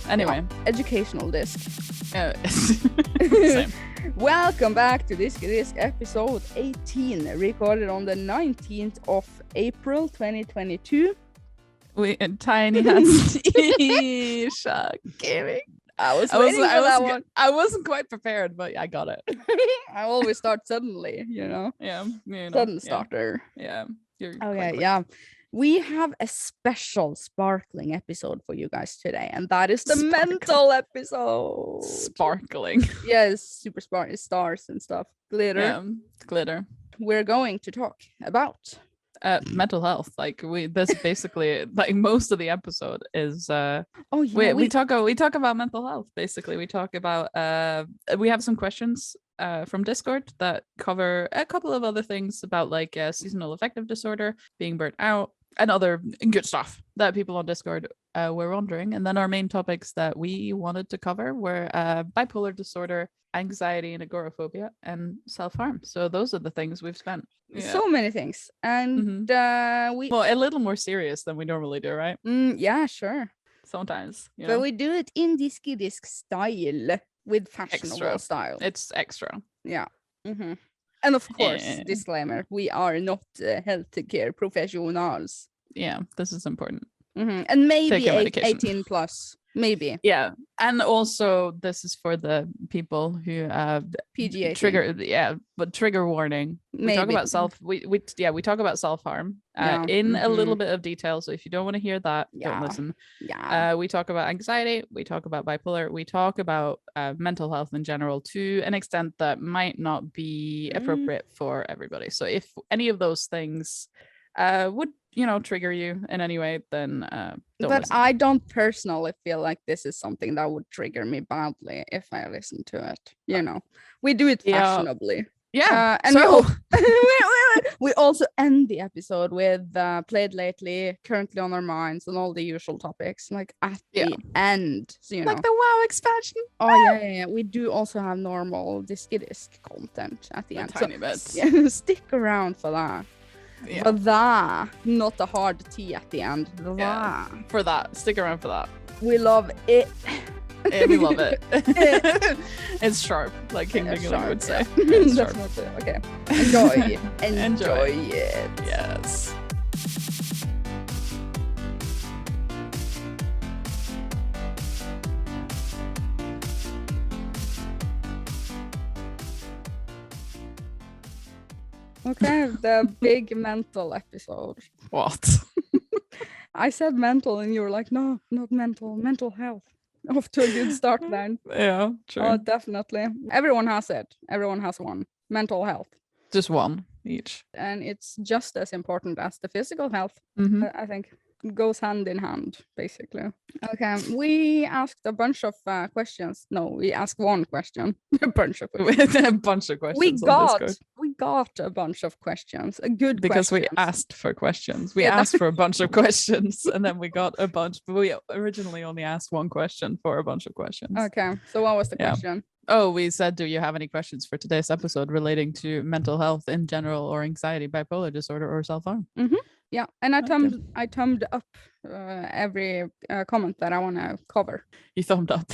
Anyway. Educational disc. Same. Welcome back to Diskydisk episode 18, recorded on the 19th of April 2022. We Tinyhats. Ircha gaming. I was waiting for that one. I wasn't quite prepared, but I got it. I always start suddenly, you know. Yeah. Sudden starter. Yeah. Okay, yeah. We have a special sparkling episode for you guys today, and that is the mental episode. Sparkling. Yes, super stars and stuff. Glitter. Yeah, glitter. We're going to talk about mental health. Like this basically like most of the episode is we talk about mental health. Basically, we talk about we have some questions from Discord that cover a couple of other things about like seasonal affective disorder, being burnt out, and other good stuff that people on Discord were wondering. And then our main topics that we wanted to cover were bipolar disorder, anxiety and agoraphobia, and self-harm. So those are the things we've spent. Yeah. So many things. And we a little more serious than we normally do, right? Yeah, sure. Sometimes. But we do it in Diskydisk style with fashionable style. It's extra. Yeah. Mm-hmm. And of course, disclaimer, we are not healthcare professionals. Yeah, this is important. Mm-hmm. And maybe 18 plus. Maybe. Yeah. And also this is for the people who PG-18. trigger warning. We talk about we talk about self-harm in a little bit of detail. So if you don't want to hear that, don't listen. Yeah. We talk about anxiety, we talk about bipolar, we talk about mental health in general to an extent that might not be appropriate for everybody. So if any of those things would trigger you in any way, then don't but listen. I don't personally feel like this is something that would trigger me badly if I listen to it. We do it fashionably. And so we also end the episode with played lately, currently on our minds, and all the usual topics like at the end. So, like the WoW expansion. Oh yeah. We do also have normal Diskydisk content at the end. Tiny bits. Yeah, stick around for that. Yeah. For that, not a hard T at the end. For that, stick around for that. We love it. Yeah, we love it. It's sharp, like King Dingle would say. Yeah. It's That's sharp. not it. Okay. Enjoy. Enjoy it. Yes. Okay, the big mental episode. What? I said mental and you were like, no, not mental health. Off to a good start then. Yeah, true. Oh, definitely. Everyone has it. Everyone has one. Mental health. Just one each. And it's just as important as the physical health, I think. Goes hand in hand, basically. Okay, we asked a bunch of questions. No, we asked one question. A bunch of questions. A bunch of questions. We got a bunch of questions. Because we asked for questions. We asked for a bunch of questions, and then we got a bunch. But we originally only asked one question for a bunch of questions. Okay, so what was the question? Oh, we said, do you have any questions for today's episode relating to mental health in general, or anxiety, bipolar disorder, or self-harm? Yeah, and I thumbed up every comment that I want to cover. You thumbed up.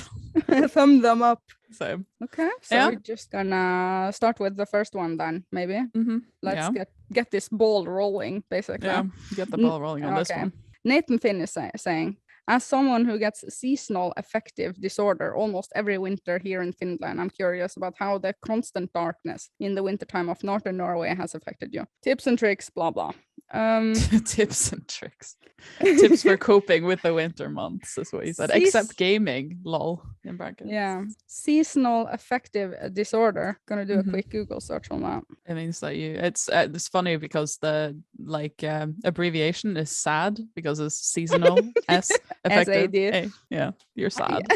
Thumb them up. Same. Okay, so we're just gonna start with the first one then, maybe. Let's get this ball rolling, basically. Yeah, get the ball rolling on this one. Nathan Finn is saying, as someone who gets seasonal affective disorder almost every winter here in Finland, I'm curious about how the constant darkness in the wintertime of northern Norway has affected you. Tips and tricks, blah, blah. Tips and tricks. Tips for coping with the winter months is what he said. Except gaming, lol, in brackets. Yeah. Seasonal affective disorder. Gonna do a quick Google search on that. It means that it's funny because the abbreviation is SAD because it's seasonal. S affective. SAD. Yeah, you're sad.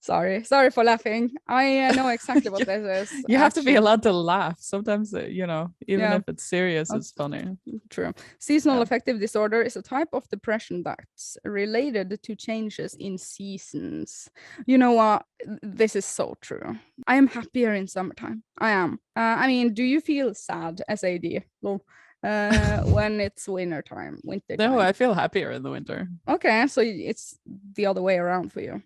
Sorry for laughing. I know exactly what this is. You have to be allowed to laugh. Sometimes, even if it's serious, it's funny. True. Seasonal affective disorder is a type of depression that's related to changes in seasons. You know what? This is so true. I am happier in summertime. I am. I mean, do you feel sad, SAD? Well, when it's winter time. No, I feel happier in the winter. Okay, so it's the other way around for you.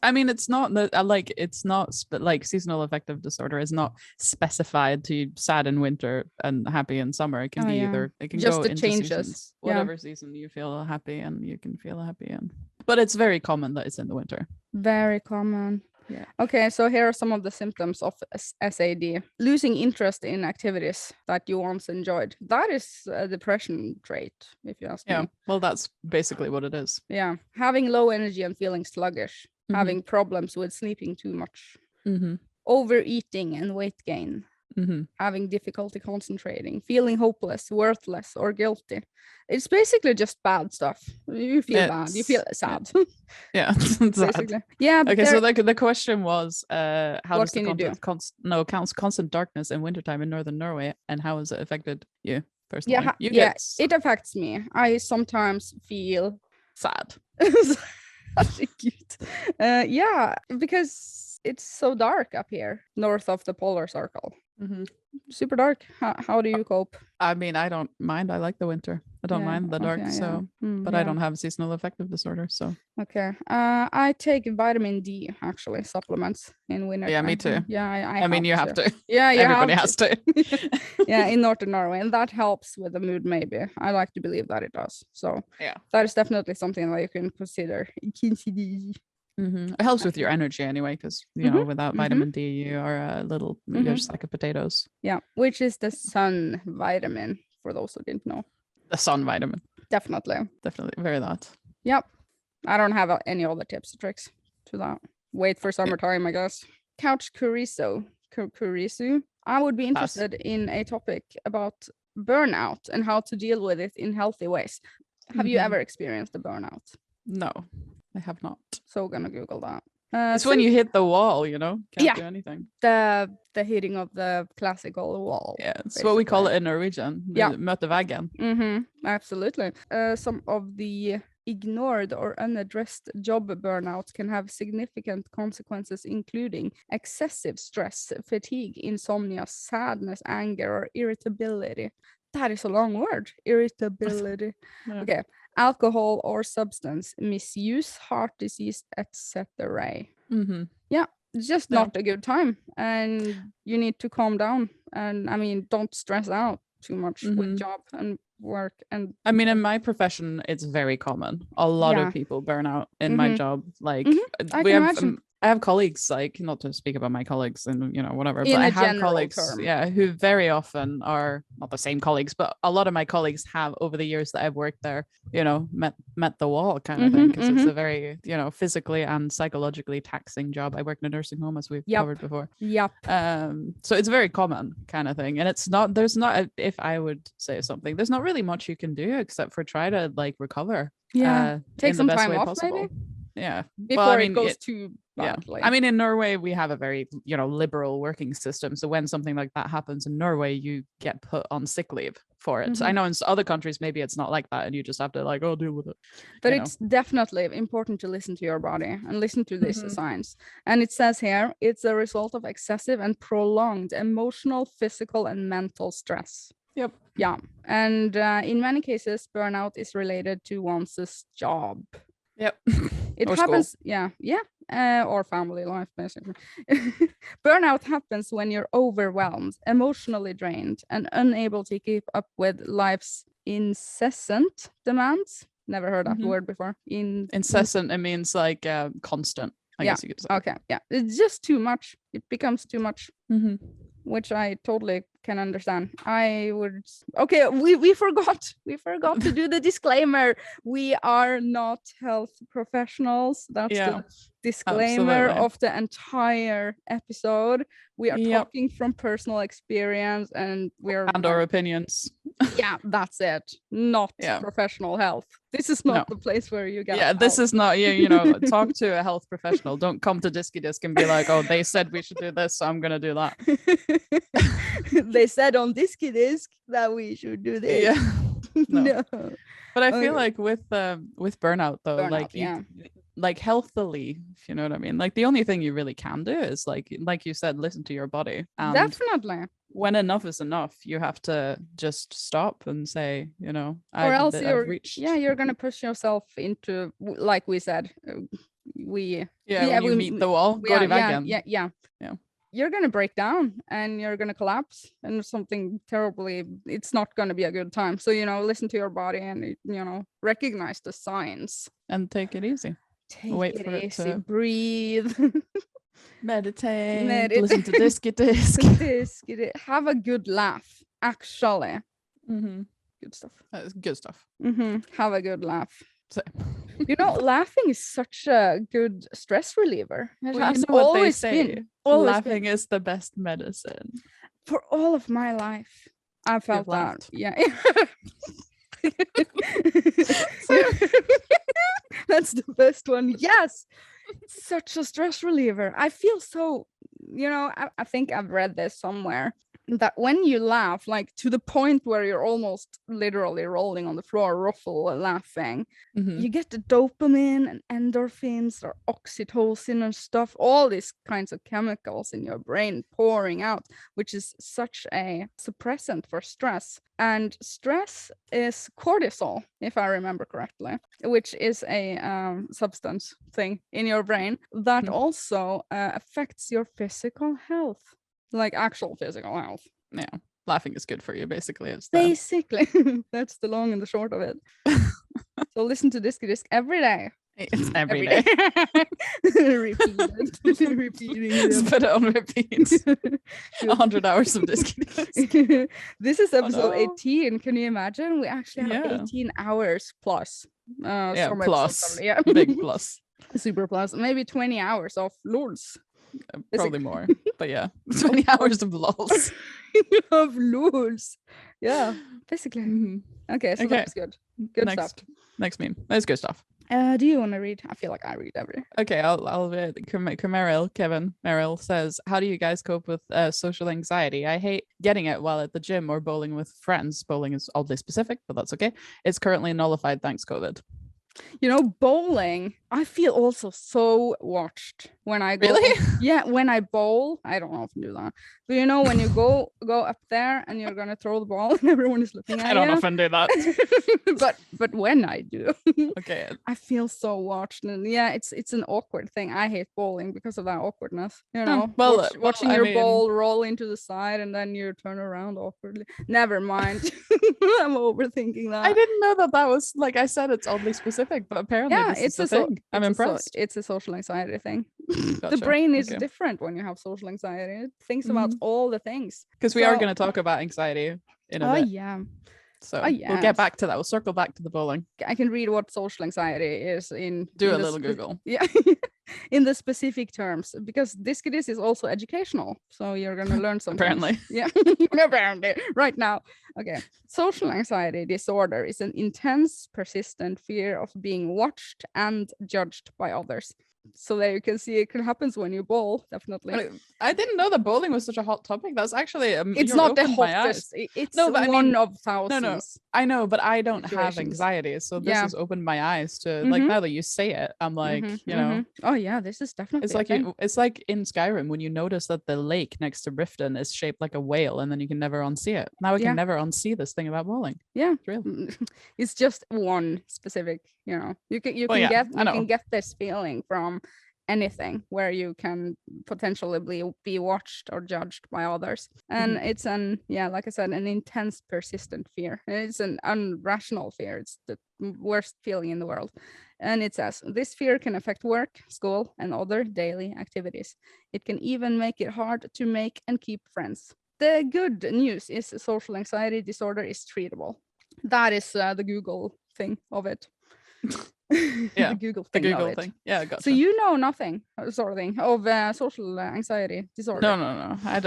I mean, it's not that like it's not like seasonal affective disorder is not specified to sad in winter and happy in summer. It can be either. It can just go the into changes. Seasons, whatever season you feel happy and you can feel happy in. But it's very common that it's in the winter. Very common. Yeah. Okay, so here are some of the symptoms of SAD. Losing interest in activities that you once enjoyed. That is a depression trait, if you ask me. Yeah, well, that's basically what it is. Yeah, having low energy and feeling sluggish. Having problems with sleeping too much. Overeating and weight gain. Having difficulty concentrating, feeling hopeless, worthless, or guilty. It's basically just bad stuff. You feel bad. You feel sad. Yeah, sad. Yeah. Okay, so the question was, how does the constant darkness in wintertime in northern Norway, and how has it affected you personally? It affects me. I sometimes feel sad. Cute. Yeah, because it's so dark up here north of the polar circle. Super dark. How do you cope? I mean, I don't mind. I like the winter. I don't mind the dark. But I don't have seasonal affective disorder. So okay. I take vitamin D actually supplements in winter. Yeah, me too. Yeah, I mean, you have to. Yeah, everybody has to. Yeah, in northern Norway, and that helps with the mood. Maybe I like to believe that it does. So yeah, that is definitely something that you can consider. It helps with your energy anyway, because you know without vitamin D you are a little you're just like a potatoes. Yeah, which is the sun vitamin for those who didn't know. The sun vitamin. Definitely very that. Yep. I don't have any other tips or tricks to that. Wait for summertime, I guess. Couch Kurisu. I would be interested in a topic about burnout and how to deal with it in healthy ways. Have you ever experienced a burnout? No, I have not. So gonna Google that. It's when you hit the wall, you know, can't do anything. The hitting of the classical wall. Yeah, it's basically what we call it in Norwegian. Yeah, möte veggen. Absolutely. Some of the ignored or unaddressed job burnouts can have significant consequences, including excessive stress, fatigue, insomnia, sadness, anger, or irritability. That is a long word. Irritability. Okay. Alcohol or substance misuse, heart disease, etc. Yeah, it's just not a good time, and you need to calm down. And I mean, don't stress out too much with job and work. And I mean, in my profession, it's very common. A lot of people burn out in my job. Like I have colleagues, like, not to speak about my colleagues and, you know, whatever, but I have colleagues, who very often are not the same colleagues, but a lot of my colleagues have over the years that I've worked there, you know, met the wall kind of thing, because it's a very, you know, physically and psychologically taxing job. I work in a nursing home, as we've covered before. So it's very common kind of thing. And if I would say something, there's not really much you can do except for try to like recover. Take some time off maybe. Yeah, before it goes too badly. I mean, in Norway we have a very, you know, liberal working system, so when something like that happens in Norway you get put on sick leave for it. I know in other countries maybe it's not like that and you just have to like deal with it, but it's definitely important to listen to your body and listen to these signs. And it says here it's a result of excessive and prolonged emotional, physical, and mental stress. Yeah, and in many cases burnout is related to one's job. It or happens school. Or family life, basically. Burnout happens when you're overwhelmed, emotionally drained, and unable to keep up with life's incessant demands. Never heard that word before. Incessant, it means like constant, I guess you could say. Okay, yeah, it's just too much. It becomes too much. Which I totally can understand. We forgot to do the disclaimer. We are not health professionals. That's the disclaimer of the entire episode. We are talking from personal experience and our opinions. Yeah, that's it. Not professional health. This is not the place where you get this is not you know, talk to a health professional. Don't come to Diskydisk and be like, oh, they said we should do this, so I'm gonna do that. They said on Diskydisk that we should do this. No. But I feel like with burnout though, like healthily, if you know what I mean, like the only thing you really can do is like you said, listen to your body. And definitely. when enough is enough, you have to just stop and say, or else I've reached. you're gonna push yourself into, like we said, we meet the wall, go to väggen. Yeah. You're gonna break down and you're gonna collapse and something terribly. It's not gonna be a good time. So listen to your body and recognize the signs and take it easy. Wait for it to breathe. Meditate. Listen to Diskydisk. Have a good laugh. Actually, good stuff. Good stuff. Have a good laugh. So. Laughing is such a good stress reliever. It has always been. Laughing is the best medicine. For all of my life, I felt that. Yeah. That's the best one. Yes. It's such a stress reliever. I feel so, I think I've read this somewhere, that when you laugh, like to the point where you're almost literally rolling on the floor, ruffle laughing, you get the dopamine and endorphins or oxytocin and stuff, all these kinds of chemicals in your brain pouring out, which is such a suppressant for stress. And stress is cortisol, if I remember correctly, which is a substance thing in your brain that also affects your physical health. Like actual physical health. Yeah. Laughing is good for you, basically. Basically. That's the long and the short of it. So listen to Diskydisk every day. It's every day. Repeat it. Repeating it. Just put it on repeat. 100 hours of Diskydisk. This is episode 18. Can you imagine? We actually have 18 hours plus. Plus. Big plus. Super plus. Maybe 20 hours of LOLs. Probably more, but 20 hours of lols. Of lols. Yeah, basically. Okay, so that's good. Good stuff. Next meme. That's good stuff. Do you want to read? I feel like I read every. Okay, I'll read. Kevin Merrill says, how do you guys cope with social anxiety? I hate getting it while at the gym or bowling with friends. Bowling is oddly specific, but that's okay. It's currently nullified thanks COVID. Bowling, I feel also so watched when I go. Really? Yeah, when I bowl, I don't often do that. But when you go up there and you're gonna throw the ball and everyone is looking at you. I don't often do that. but when I do, okay, I feel so watched, and it's an awkward thing. I hate bowling because of that awkwardness. Watching your ball roll into the side and then you turn around awkwardly. Never mind. I'm overthinking that. I didn't know that was, like I said, it's oddly specific, but apparently this is a thing. I'm impressed. It's a social anxiety thing. Gotcha. The brain is different when you have social anxiety. It thinks about all the things. Because we are going to talk about anxiety in a bit. Yeah. So we'll get back to that. We'll circle back to the bowling. I can read what social anxiety is in. Do a little Google. Yeah. In the specific terms, because Diskydisk is also educational. So you're going to learn something. Apparently. Yeah. Apparently. Right now. Okay. Social anxiety disorder is an intense, persistent fear of being watched and judged by others. So there you can see it can happen when you bowl, definitely. I didn't know that bowling was such a hot topic. That's actually it's not the hottest. It's one of thousands. No, I know, but I don't have anxiety, so this has opened my eyes to like now that you say it, I'm like, oh yeah, this is definitely it's like in Skyrim when you notice that the lake next to Riften is shaped like a whale and then you can never unsee it. Now I can never unsee this thing about bowling. Yeah, it's real. It's just one specific, you can get this feeling from anything where you can potentially be watched or judged by others, and it's like I said, an intense, persistent fear. It's an irrational fear. It's the worst feeling in the world. And it says this fear can affect work, school, and other daily activities. It can even make it hard to make and keep friends. The good news is social anxiety disorder is treatable. That is the Google thing of it. Yeah, the Google thing. Yeah, gotcha. So you know nothing sort of thing of social anxiety disorder. No. I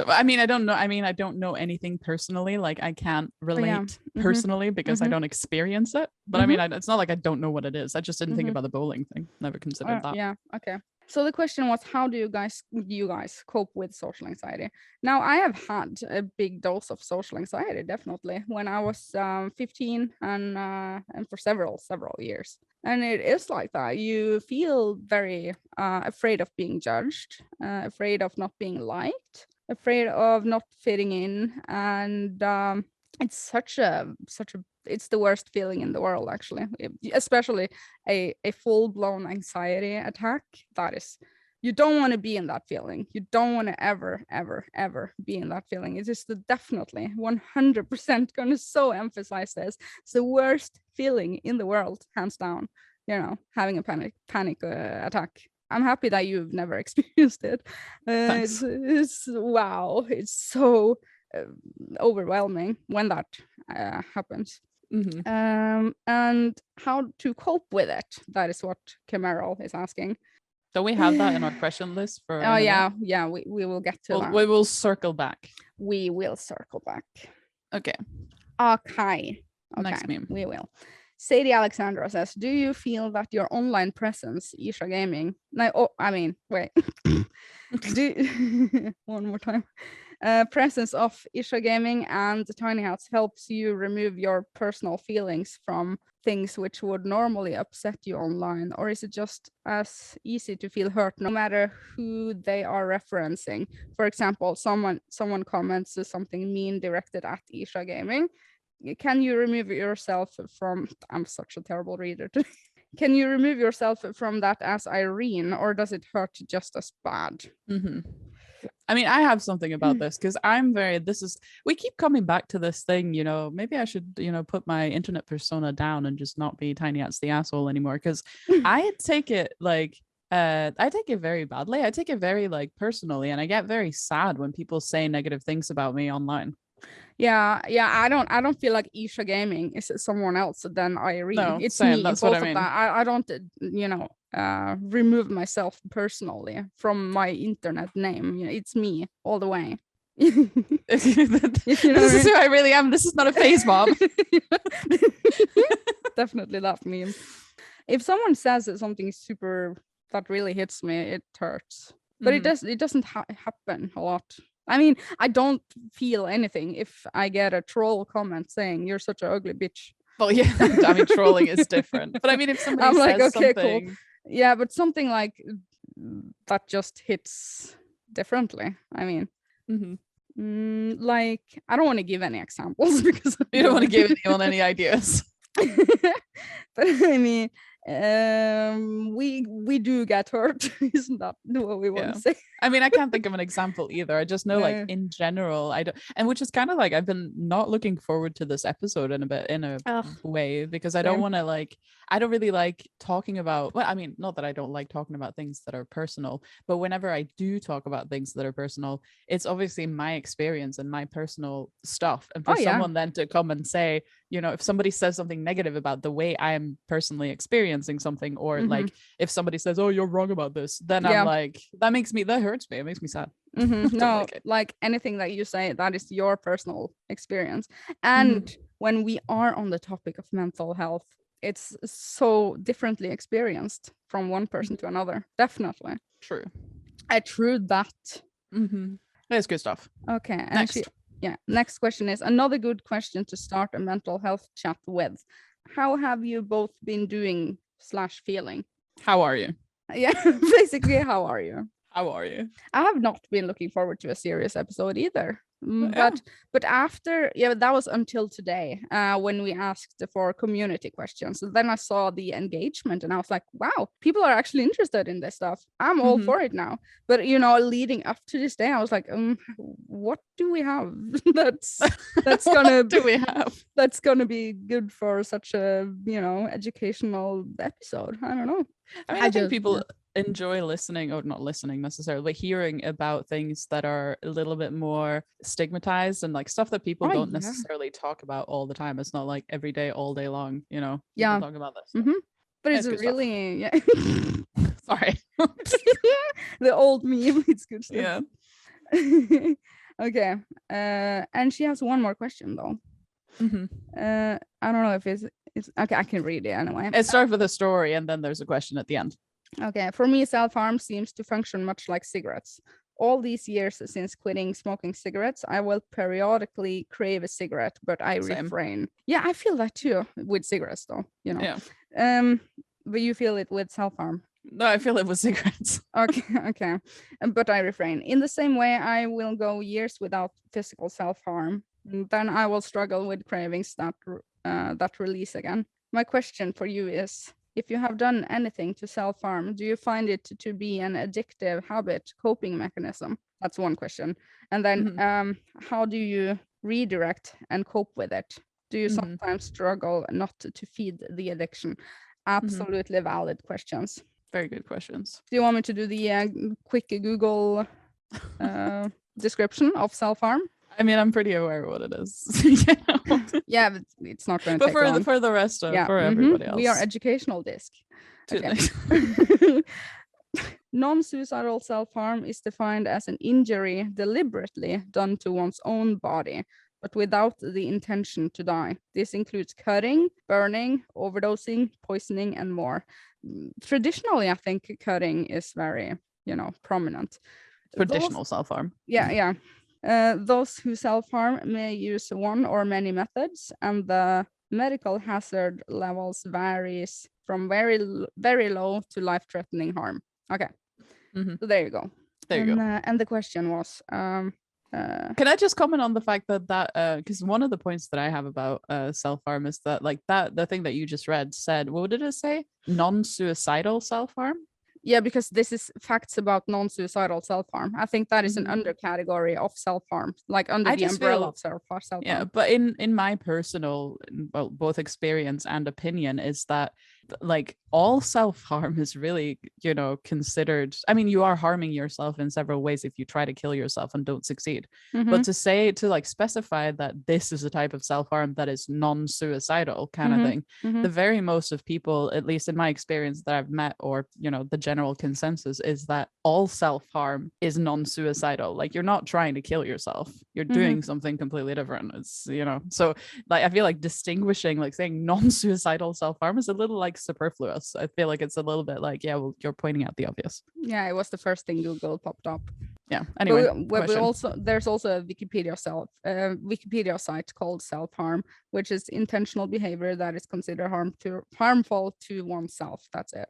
don't know anything personally. Like I can't relate personally because I don't experience it. But I mean, it's not like I don't know what it is. I just didn't think about the bowling thing. Never considered that. Yeah. Okay. So the question was, how do you guys cope with social anxiety? Now, I have had a big dose of social anxiety, definitely, when I was 15 and for several years. And it is like that. You feel very afraid of being judged, afraid of not being liked, afraid of not fitting in, and it's it's the worst feeling in the world, actually. Especially a full-blown anxiety attack. That is, you don't want to be in that feeling. You don't want to ever be in that feeling. It is definitely 100% going to so emphasize this. It's the worst feeling in the world, hands down. Having a panic attack. I'm happy that you've never experienced it. It's wow. It's so overwhelming when that happens. And how to cope with it? That is what Kemeril is asking. Don't we have that in our question list for? Oh yeah, we will get to that. We will circle back. We will circle back. Okay. Next meme. We will. Sadie Alexandra says, do you feel that your online presence, Ircha Gaming? Wait. One more time. Presence of Ircha Gaming and Tinyhats helps you remove your personal feelings from things which would normally upset you online, or is it just as easy to feel hurt no matter who they are referencing? For example, someone comments something mean directed at Ircha Gaming. Can you remove yourself from... I'm such a terrible reader today. Can you remove yourself from that as Irene, or does it hurt just as bad? I mean, I have something about this because we keep coming back to this thing, maybe I should, put my internet persona down and just not be Tinyhats the asshole anymore, because I take it I take it very badly. I take it very personally, and I get very sad when people say negative things about me online. Yeah, I don't feel like Ircha Gaming is someone else than Irene. No, it's same, me. that's Both what I mean. Of that. I don't remove myself personally from my internet name. It's me all the way. This is who I really am. This is not a phase mob. Definitely that meme. If someone says something super that really hits me, it hurts. But it doesn't happen a lot. I mean, I don't feel anything if I get a troll comment saying you're such an ugly bitch. Well, yeah, I mean, trolling is different. But I mean, if somebody says something... Cool. Yeah, but something like that just hits differently. I mean, I don't want to give any examples because you don't want to give anyone any ideas. But I mean, we do get hurt. Isn't that what we want to say? I mean, I can't think of an example either. I just know in general, I don't, and which is kind of I've been not looking forward to this episode in a way, because I don't want to I don't really like talking about, well, I mean, not that I don't like talking about things that are personal, but whenever I do talk about things that are personal, it's obviously my experience and my personal stuff. And for someone then to come and say, if somebody says something negative about the way I am personally experiencing something, or if somebody says, oh, you're wrong about this, then I'm that hurts me. It makes me sad. No, anything that you say, that is your personal experience. And when we are on the topic of mental health, it's so differently experienced from one person to another. Definitely. True. True that. That's good stuff. Okay. Next question is another good question to start a mental health chat with. How have you both been doing / feeling? How are you? Yeah, basically, how are you? How are you? I have not been looking forward to a serious episode either. But after, that was until today when we asked for community questions. And then I saw the engagement and I was like, wow, people are actually interested in this stuff. I'm all for it now. But leading up to this day, I was like, what do we have that's gonna do we have that's gonna be good for such a educational episode? I don't know. I think people enjoy listening, or not listening necessarily, but hearing about things that are a little bit more stigmatized and stuff that people don't necessarily talk about all the time. It's not every day, all day long, people talk about this. But it's really sorry. The old meme, it's good stuff. Yeah. Okay. And she has one more question though. I don't know if it's okay, I can read it anyway. It starts with a story and then there's a question at the end. Okay, for me, self-harm seems to function much like cigarettes. All these years since quitting smoking cigarettes, I will periodically crave a cigarette, but I refrain. Yeah, I feel that too with cigarettes though, Yeah. But you feel it with self-harm? No, I feel it was cigarettes. Okay. But I refrain. In the same way, I will go years without physical self-harm. Then I will struggle with cravings that release again. My question for you is, if you have done anything to self-harm, do you find it to be an addictive habit, coping mechanism? That's one question. And then how do you redirect and cope with it? Do you sometimes struggle not to feed the addiction? Absolutely valid questions. Very good questions. Do you want me to do the quick Google description of self-harm? I mean, I'm pretty aware of what it is. Yeah, but it's not going to take long. For the rest of for everybody else. We are educational disc. Okay. Non-suicidal self-harm is defined as an injury deliberately done to one's own body, but without the intention to die. This includes cutting, burning, overdosing, poisoning, and more. Traditionally, I think cutting is very, prominent. Traditional self-harm. Yeah. Those who self-harm may use one or many methods, and the medical hazard levels varies from very, very low to life-threatening harm. Okay, so there you go. And the question was, can I just comment on the fact that because one of the points that I have about self-harm is that the thing that you just read said, what did it say? Non-suicidal self-harm? Yeah, because this is facts about non-suicidal self-harm. I think that is an undercategory of self-harm, like under the umbrella of self-harm. Yeah, but in my personal, both experience and opinion is that all self-harm is really, considered. I mean, you are harming yourself in several ways if you try to kill yourself and don't succeed. But to specify that this is a type of self-harm that is non-suicidal kind of thing, the very most of people, at least in my experience that I've met, or the general consensus is that all self-harm is non-suicidal. Like, you're not trying to kill yourself, you're doing something completely different. It's so I feel like distinguishing, saying non-suicidal self-harm is a little superfluous. I feel like it's a little bit you're pointing out the obvious. Yeah, it was the first thing Google popped up. Yeah, anyway, there's also a Wikipedia site called self-harm, which is intentional behavior that is considered harmful to oneself. That's it.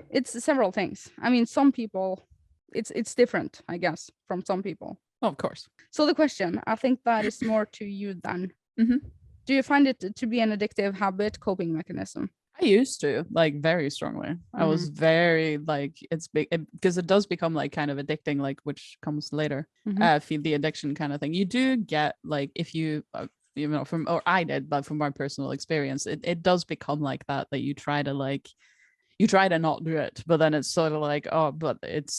It's several things. I mean, some people, it's different, I guess, from some people. Oh, of course. So the question, I think that is more to you then. Do you find it to be an addictive habit, coping mechanism? I used to, very strongly. I was very it's big because it does become kind of addicting, which comes later. Feed the addiction kind of thing. You do get if you I did, but from my personal experience, it does become like that you try to you try to not do it, but then it's sort of but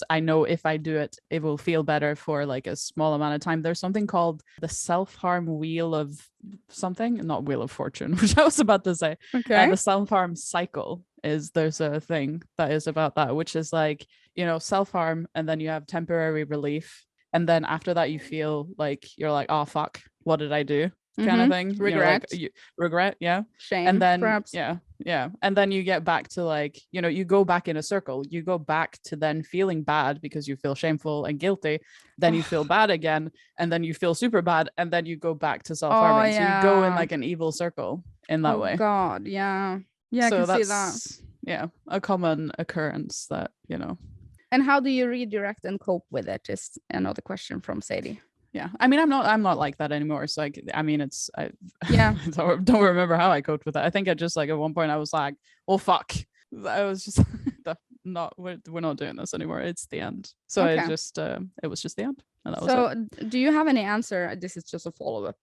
I know if I do it, it will feel better for a small amount of time. There's something called the self-harm wheel of something, not wheel of fortune, which I was about to say. Okay. The self-harm cycle there's a thing that is about that, which is self-harm, and then you have temporary relief, and then after that you feel you're oh fuck, what did I do? Kind of thing. Regret. Regret, yeah. Shame, and then perhaps. Yeah. And then you get back to you go back in a circle. You go back to then feeling bad because you feel shameful and guilty. Then you feel bad again, and then you feel super bad, and then you go back to self-harming. So you go in an evil circle in that way. God, yeah. Yeah, so I can see that. Yeah, a common occurrence that, And how do you redirect and cope with it is another question from Sadie. Yeah, I mean, I'm not like that anymore. So I don't remember how I coped with that. I think I just at one point I was like, oh fuck, I was just we're not doing this anymore. It's the end. So okay. It was just the end. And that was it. Do you have any answer? This is just a follow-up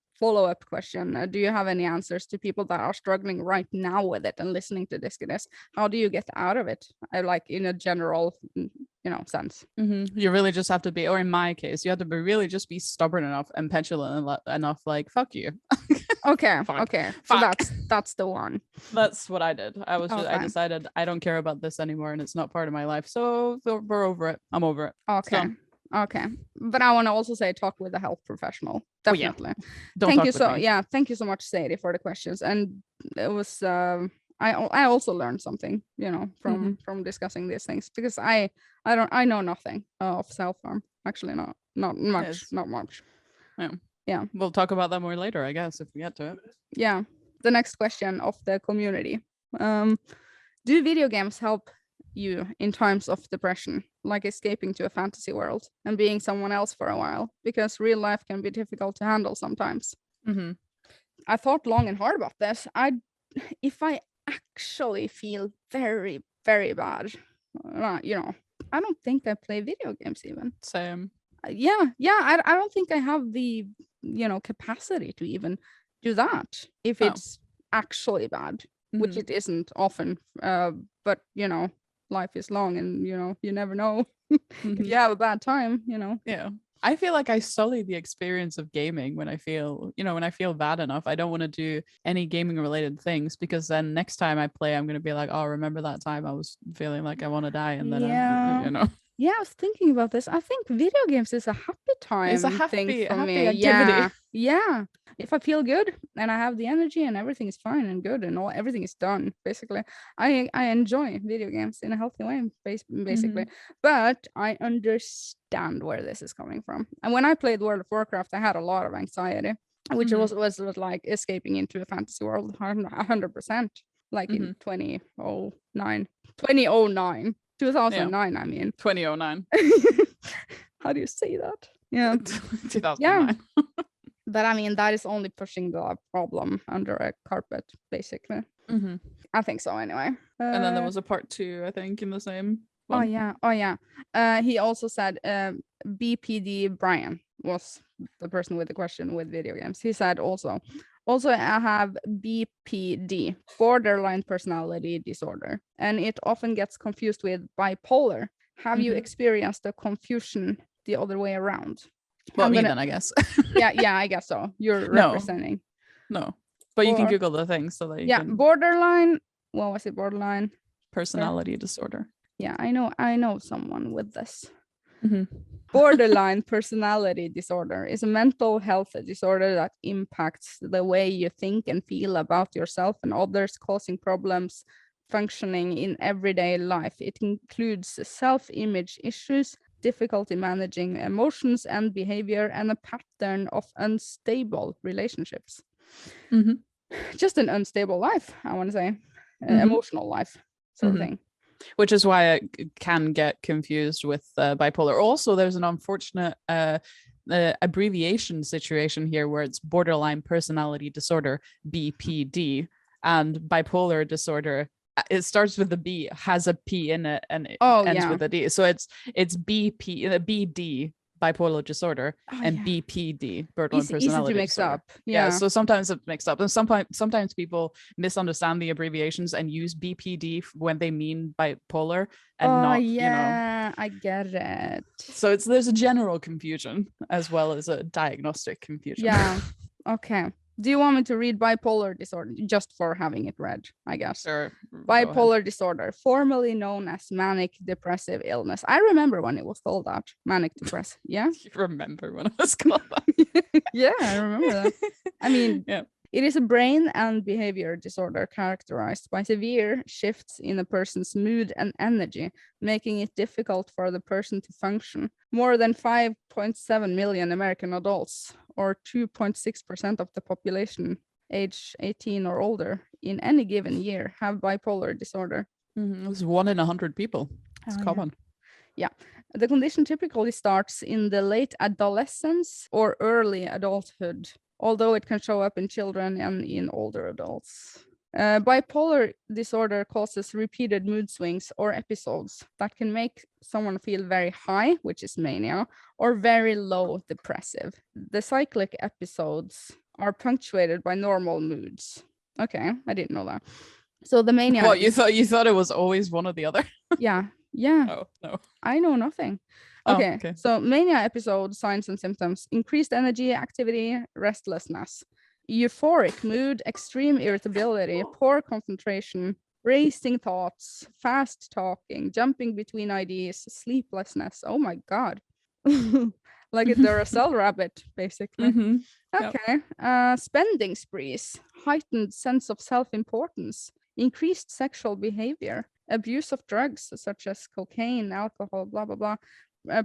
question. Do you have any answers to people that are struggling right now with it and listening to Diskydisk? How do you get out of it? In a general sense. You really just have to be, or in my case, you have to really just be stubborn enough and petulant enough, fuck you. Okay. Okay. So that's the one. That's what I did. I decided I don't care about this anymore and it's not part of my life. So we're over it. I'm over it. Okay. So. Okay. But I want to also say talk with a health professional. Definitely. Oh, yeah. Thank you so much, Sadie, for the questions. And it was I also learned something, from discussing these things, because I know nothing of self-harm. Actually, not much. Yeah. We'll talk about that more later, I guess, if we get to it. Yeah. The next question of the community. Do video games help you in times of depression, like escaping to a fantasy world and being someone else for a while, because real life can be difficult to handle sometimes. I thought long and hard about this. If I actually feel very, very bad, I don't think I play video games even. Same. I don't think I have the capacity to even do that if it's actually bad, which it isn't often. But life is long, and you never know if you have a bad time. Yeah. I feel like I sully the experience of gaming when I feel bad enough. I don't want to do any gaming related things, because then next time I play, I'm going to be like, oh, remember that time I was feeling like I want to die, and then Yeah, I was thinking about this. I think video games is a happy time it's a happy thing for me. activity. Yeah. If I feel good and I have the energy and everything is fine and good and everything is done, basically, I enjoy video games in a healthy way, basically. But I understand where this is coming from. And when I played World of Warcraft, I had a lot of anxiety, which was like escaping into a fantasy world 100%, like in 2009. 2009, I mean. 2009. How do you say that? Yeah. 2009. Yeah. But I mean, that is only pushing the problem under a carpet, basically. I think so, anyway. And then there was a part 2, I think, in the same one. Oh, yeah. He also said BPD Brian was the person with the question with video games. He said also, I have BPD, borderline personality disorder, and it often gets confused with bipolar. Have you experienced the confusion the other way around? Well, me then, I guess. yeah, I guess so. You're representing. No, but you can Google the thing so that you can... borderline. What was it? Borderline personality disorder. Yeah, I know someone with this. Borderline personality disorder is a mental health disorder that impacts the way you think and feel about yourself and others, causing problems functioning in everyday life. It includes self-image issues, difficulty managing emotions and behavior, and a pattern of unstable relationships. Just an unstable life, I want to say. Emotional life sort of thing. Which is why I can get confused with bipolar. Also, there's an unfortunate abbreviation situation here where it's borderline personality disorder, BPD, and bipolar disorder. It starts with a B, has a P in it, and it ends with a D. So it's BD, bipolar disorder, and BPD, borderline personality easy to mix disorder. up. Yeah. So sometimes it's mixed up, and sometimes people misunderstand the abbreviations and use BPD when they mean bipolar and not. I get it. So there's a general confusion as well as a diagnostic confusion. Yeah. Okay. Do you want me to read bipolar disorder just for having it read, I guess? Sure. Bipolar disorder, formerly known as manic depressive illness. I remember when it was called that, manic depressive. Yeah. You remember when it was called that? Yeah, I remember that. I mean, it is a brain and behavior disorder characterized by severe shifts in a person's mood and energy, making it difficult for the person to function. More than 5.7 million American adults, or 2.6% of the population age 18 or older in any given year, have bipolar disorder. It's 1 in 100 people. It's common. Yeah. The condition typically starts in the late adolescence or early adulthood, although it can show up in children and in older adults. Bipolar disorder causes repeated mood swings or episodes that can make someone feel very high, which is mania, or very low, depressive. The cyclic episodes are punctuated by normal moods. Okay, I didn't know that. So the mania... What, you thought it was always one or the other? Yeah. Oh, no. I know nothing. Okay. So mania episode signs and symptoms: increased energy, activity, restlessness, euphoric mood, extreme irritability, poor concentration, racing thoughts, fast talking, jumping between ideas, sleeplessness. Oh my God. Like a Duracell rabbit, basically. Okay. Spending sprees, heightened sense of self-importance, increased sexual behavior, abuse of drugs such as cocaine, alcohol, blah, blah, blah,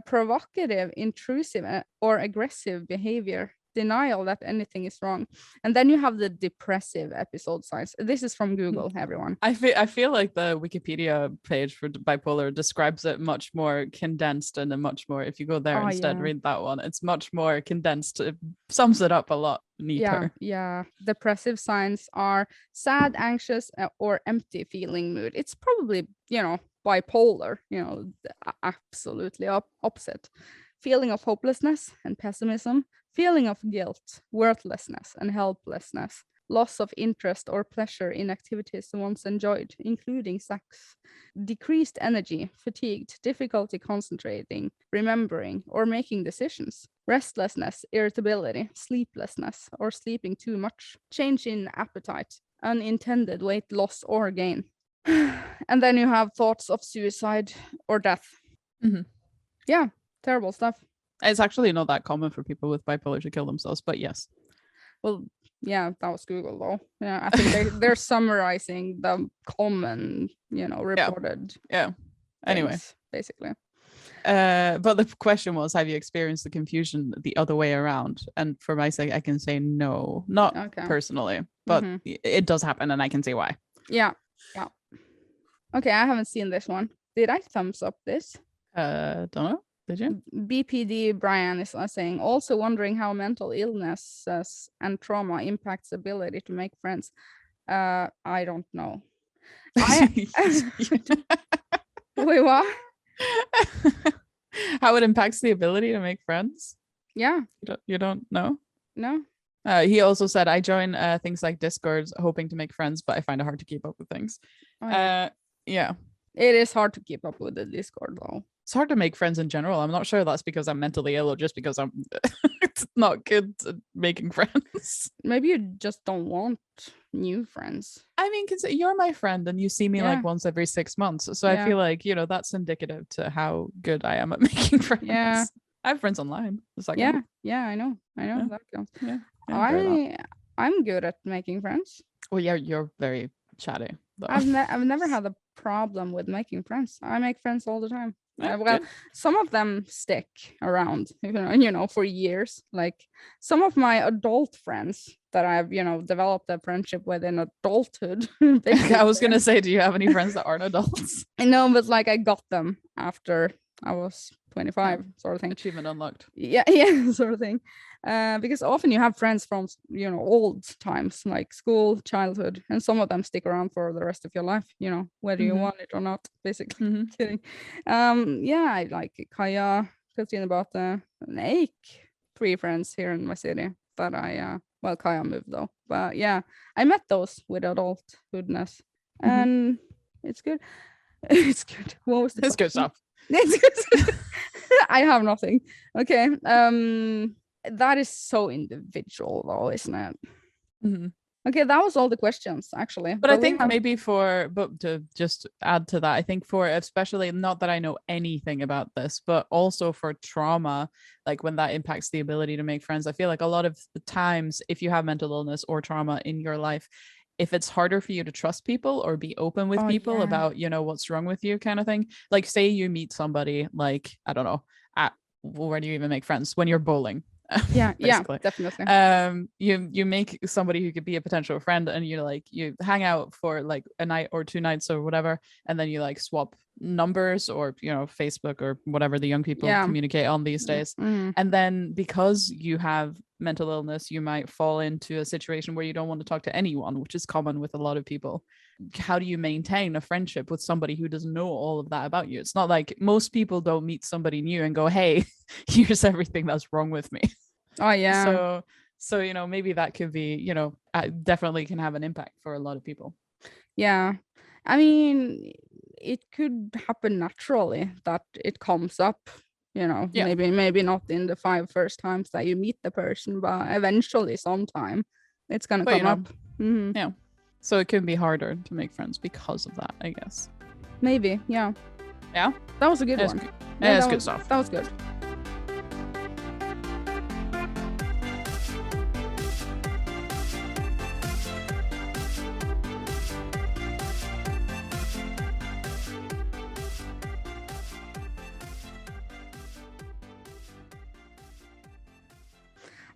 provocative, intrusive, or aggressive behavior, denial that anything is wrong. And then you have the depressive episode signs. This is from Google, everyone. I feel like the Wikipedia page for bipolar describes it much more condensed and a much more, if you go there instead, read that one, it's much more condensed. It sums it up a lot neater. Yeah. Depressive signs are sad, anxious, or empty feeling mood. It's probably, bipolar, absolutely opposite. Feeling of hopelessness and pessimism, feeling of guilt, worthlessness and helplessness, loss of interest or pleasure in activities once enjoyed, including sex, decreased energy, fatigued, difficulty concentrating, remembering, or making decisions, restlessness, irritability, sleeplessness, or sleeping too much, change in appetite, unintended weight loss or gain. And then you have thoughts of suicide or death. Yeah. Terrible stuff. It's actually not that common for people with bipolar to kill themselves, but yes. Well, yeah, that was Google though. Yeah, I think they're summarizing the common, reported. Yeah. Anyway, things, basically. But the question was, have you experienced the confusion the other way around? And for my sake, I can say no, not personally, but it does happen, and I can say why. Yeah. Okay, I haven't seen this one. Did I thumbs up this? Don't know. Did you? BPD Brian is saying, also wondering how mental illnesses and trauma impacts ability to make friends. I don't know. Wait, what? How it impacts the ability to make friends? Yeah. You don't know? No. He also said, I join things like Discord hoping to make friends, but I find it hard to keep up with things. Yeah. It is hard to keep up with the Discord though. It's hard to make friends in general. I'm not sure that's because I'm mentally ill or just because I'm it's not good at making friends. Maybe you just don't want new friends. I mean, because you're my friend and you see me like once every 6 months. So I feel like, that's indicative to how good I am at making friends. Yeah. I have friends online. Yeah, I know. That counts. Yeah. I'm good at making friends. Well, yeah, you're very chatty though. I've never had a problem with making friends. I make friends all the time. Well, some of them stick around, for years. Like some of my adult friends that I've, developed a friendship with in adulthood. I was gonna say, do you have any friends that aren't adults? No, but like I got them after I was 25, sort of thing. Achievement unlocked. Yeah, sort of thing. Because often you have friends from old times, like school, childhood, and some of them stick around for the rest of your life, whether you want it or not, basically. Kidding. I like Kaya, Christine, about an ache, 3 friends here in my city that I Kaya moved though, but yeah, I met those with adulthoodness, and it's good. It's good. What was the It's good stuff. I have nothing. Okay. That is so individual though, isn't it? Okay, that was all the questions actually. But I think maybe but to just add to that, I think for especially, not that I know anything about this, but also for trauma, like when that impacts the ability to make friends, I feel like a lot of the times if you have mental illness or trauma in your life, if it's harder for you to trust people or be open with people about, what's wrong with you kind of thing. Like say you meet somebody like, I don't know, where do you even make friends? When you're bowling. Yeah, definitely. You make somebody who could be a potential friend and you hang out for like a night or 2 nights or whatever, and then you like swap numbers or Facebook or whatever the young people communicate on these days. And then because you have mental illness, you might fall into a situation where you don't want to talk to anyone, which is common with a lot of people. How do you maintain a friendship with somebody who doesn't know all of that about you? It's not like most people don't meet somebody new and go, hey, here's everything that's wrong with me. Oh yeah. So maybe that could be, definitely can have an impact for a lot of people. Yeah, I mean, it could happen naturally that it comes up, maybe not in the 5 first times that you meet the person, but eventually sometime it's gonna come up. Yeah, so it can be harder to make friends because of that, I guess. Maybe. Yeah, that was a good one. That's good stuff. That was good.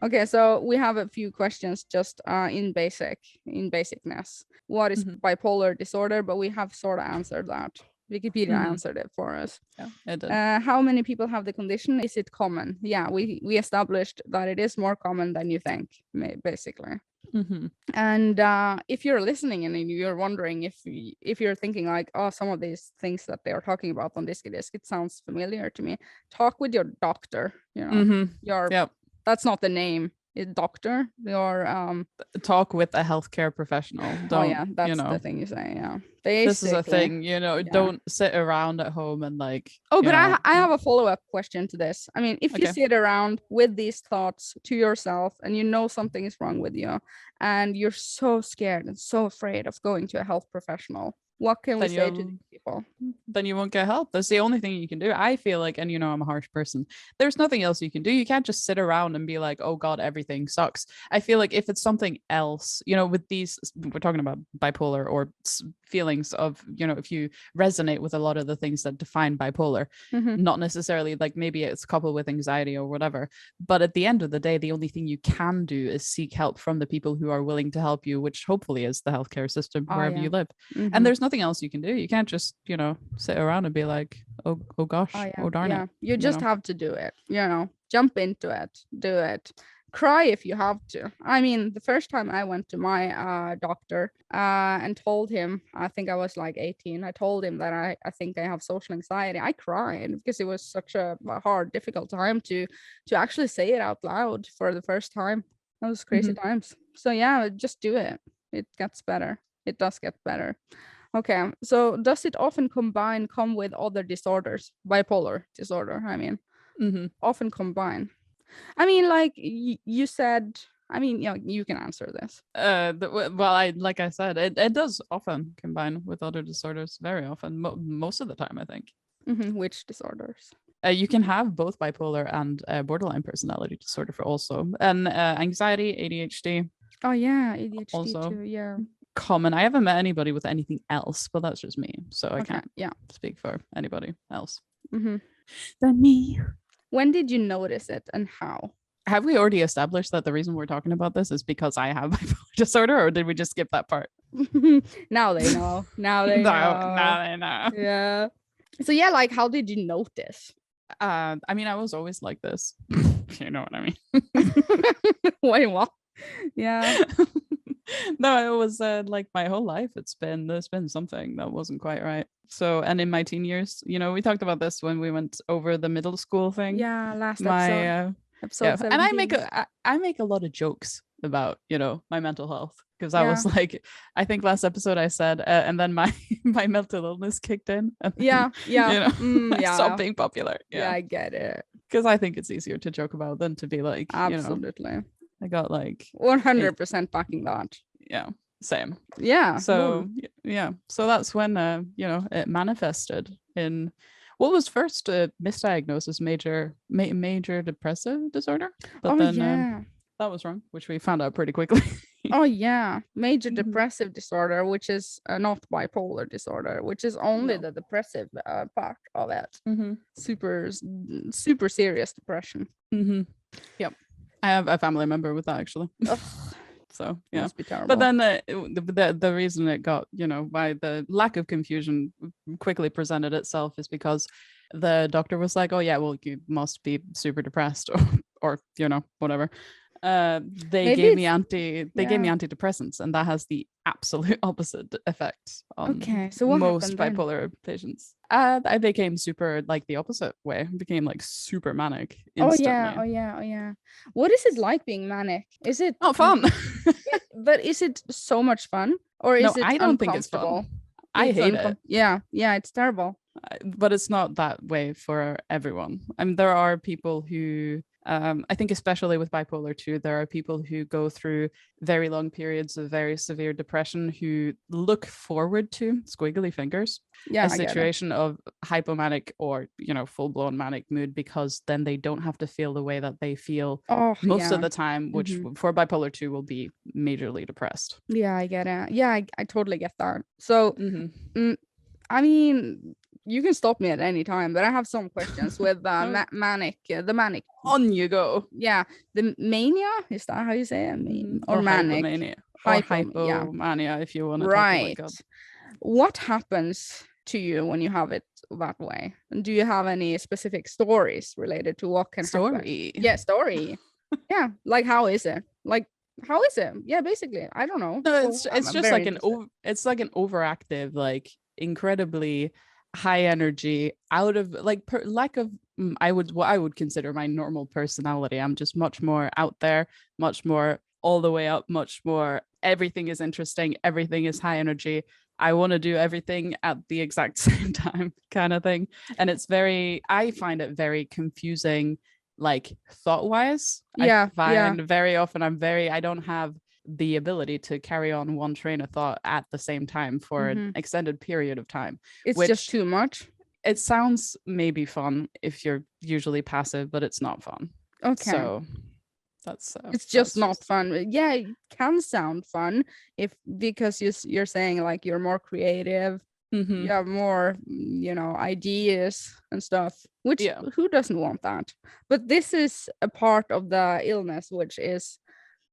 Okay, so we have a few questions just in basicness. What is bipolar disorder? But we have sort of answered that. Wikipedia answered it for us. Yeah, it did. How many people have the condition? Is it common? Yeah, we established that it is more common than you think, basically. And if you're listening and you're wondering if you're thinking like, oh, some of these things that they are talking about on Diskydisk, it sounds familiar to me. Talk with your doctor. You know, that's not the name. Doctor, your talk with a healthcare professional. Don't, that's the thing you say. Yeah, basically, this is a thing. Don't sit around at home and like. Oh, but I have a follow-up question to this. I mean, if you sit around with these thoughts to yourself and you know something is wrong with you, and you're so scared and so afraid of going to a health professional, what can we say to these people? Then you won't get help. That's the only thing you can do. I feel like, and I'm a harsh person. There's nothing else you can do. You can't just sit around and be like, oh God, everything sucks. I feel like if it's something else, with these, we're talking about bipolar or feelings of, if you resonate with a lot of the things that define bipolar, not necessarily like maybe it's coupled with anxiety or whatever. But at the end of the day, the only thing you can do is seek help from the people who are willing to help you, which hopefully is the healthcare system wherever you live. And there's nothing else you can do. You can't just sit around and be like, oh gosh, oh darn it. You just have to do it, jump into it, do it, cry if you have to. I mean, the first time I went to my doctor and told him, I think I was like 18, I told him that I think I have social anxiety. I cried because it was such a hard, difficult time to actually say it out loud for the first time. That was crazy times. So yeah, just do it. It gets better. It does get better. Okay, so does it often come with other disorders? Bipolar disorder, I mean. Often combine. I mean, like you said, I mean, you can answer this. Like I said, it does often combine with other disorders, very often, most of the time, I think. Which disorders? You can have both bipolar and borderline personality disorder for also, and anxiety, ADHD. Oh yeah, ADHD also too, yeah. Common. I haven't met anybody with anything else, but that's just me, so I can't speak for anybody else than me. When did you notice it and how? Have we already established that the reason we're talking about this is because I have bipolar disorder, or did we just skip that part? Now they know. Now they know. Yeah. So yeah, like how did you notice? I mean, I was always like this. You know what I mean? Wait, what? Yeah. No, it was like my whole life. There's been something that wasn't quite right. So, and in my teen years, we talked about this when we went over the middle school thing. Yeah, last episode 17. And I make a lot of jokes about my mental health, because I was like, I think last episode I said, and then my mental illness kicked in. And stopped being popular. Yeah, I get it. Because I think it's easier to joke about than to be like, absolutely. I got like 100% backing that. Yeah, same. Yeah. So so that's when it manifested in what was first misdiagnosed as major depressive disorder, but then that was wrong, which we found out pretty quickly. Oh yeah, major depressive disorder, which is not bipolar disorder, which is only the depressive part of it. Super serious depression. Yep. I have a family member with that, actually. So yeah, must be terrible. But then the reason it got, why the lack of confusion quickly presented itself is because the doctor was like, oh yeah, well, you must be super depressed or whatever. They gave me antidepressants, and that has the absolute opposite effect on so what most bipolar patients. I became super like the opposite way. I became like super manic instantly. Oh yeah. What is it like being manic? Is it not fun? But is it so much fun, or is it? I don't think it's fun. I hate it. Yeah, it's terrible. But it's not that way for everyone. I mean, there are people who I think especially with bipolar 2, there are people who go through very long periods of very severe depression who look forward to squiggly fingers a situation of hypomanic or full-blown manic mood, because then they don't have to feel the way that they feel most of the time, which for bipolar 2 will be majorly depressed. Yeah, I get it. Yeah, I totally get that. So I mean, You can stop me at any time, but I have some questions with manic, the manic. On you go. Yeah, the mania, is that how you say it? Or manic? Hypomania. Or hypomania, if you want to talk about God. What happens to you when you have it that way? And do you have any specific stories related to what can happen? Yeah, story. Yeah, like how is it? Like how is it? Yeah, basically, I don't know. No, it's just like it's like an overactive, like incredibly high energy, out of like lack of what I would consider my normal personality. I'm just much more out there, much more all the way up, much more everything is interesting, everything is high energy. I want to do everything at the exact same time, kind of thing. And I find it very confusing, like thought wise. Yeah. I find very often I don't have the ability to carry on one train of thought at the same time for an extended period of time. It's just too much. It sounds maybe fun if you're usually passive, but it's not fun. Okay. So it's just not fun. Yeah, it can sound fun because you're saying like you're more creative, you have more ideas and stuff, which who doesn't want that? But this is a part of the illness, which is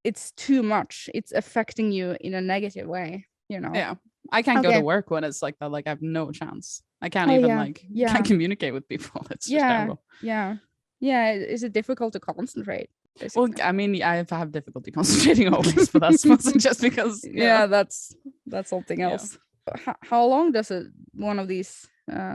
it's too much. It's affecting you in a negative way, Yeah, I can't go to work when it's like that. Like I have no chance. I can't even can't communicate with people. It's just terrible. Yeah. Is it difficult to concentrate? Basically. Well, I mean, I have difficulty concentrating always, but that's mostly just because. That's something else. Yeah. How long does one of these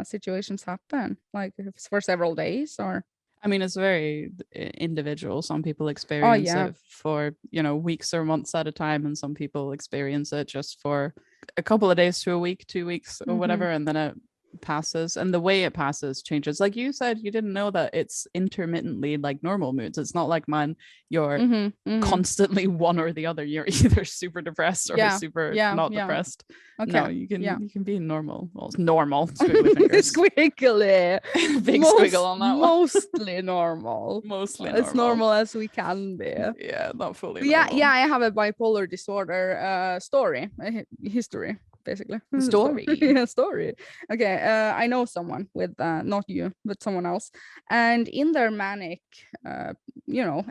situations happen? Like for several days, or? I mean, it's very individual. Some people experience it for weeks or months at a time, and some people experience it just for a couple of days to a week, 2 weeks, or whatever, and then it passes, and the way it passes changes. Like you said, you didn't know that it's intermittently like normal moods. It's not like mine, you're constantly one or the other. You're either super depressed or super not depressed. Okay. No, you can be normal. Well, it's normal. Squiggly. Big squiggle on that one. Mostly normal. As normal as we can be. Yeah, not fully normal. Yeah, I have a bipolar disorder history. Basically story. Okay, I know someone with not you but someone else, and in their manic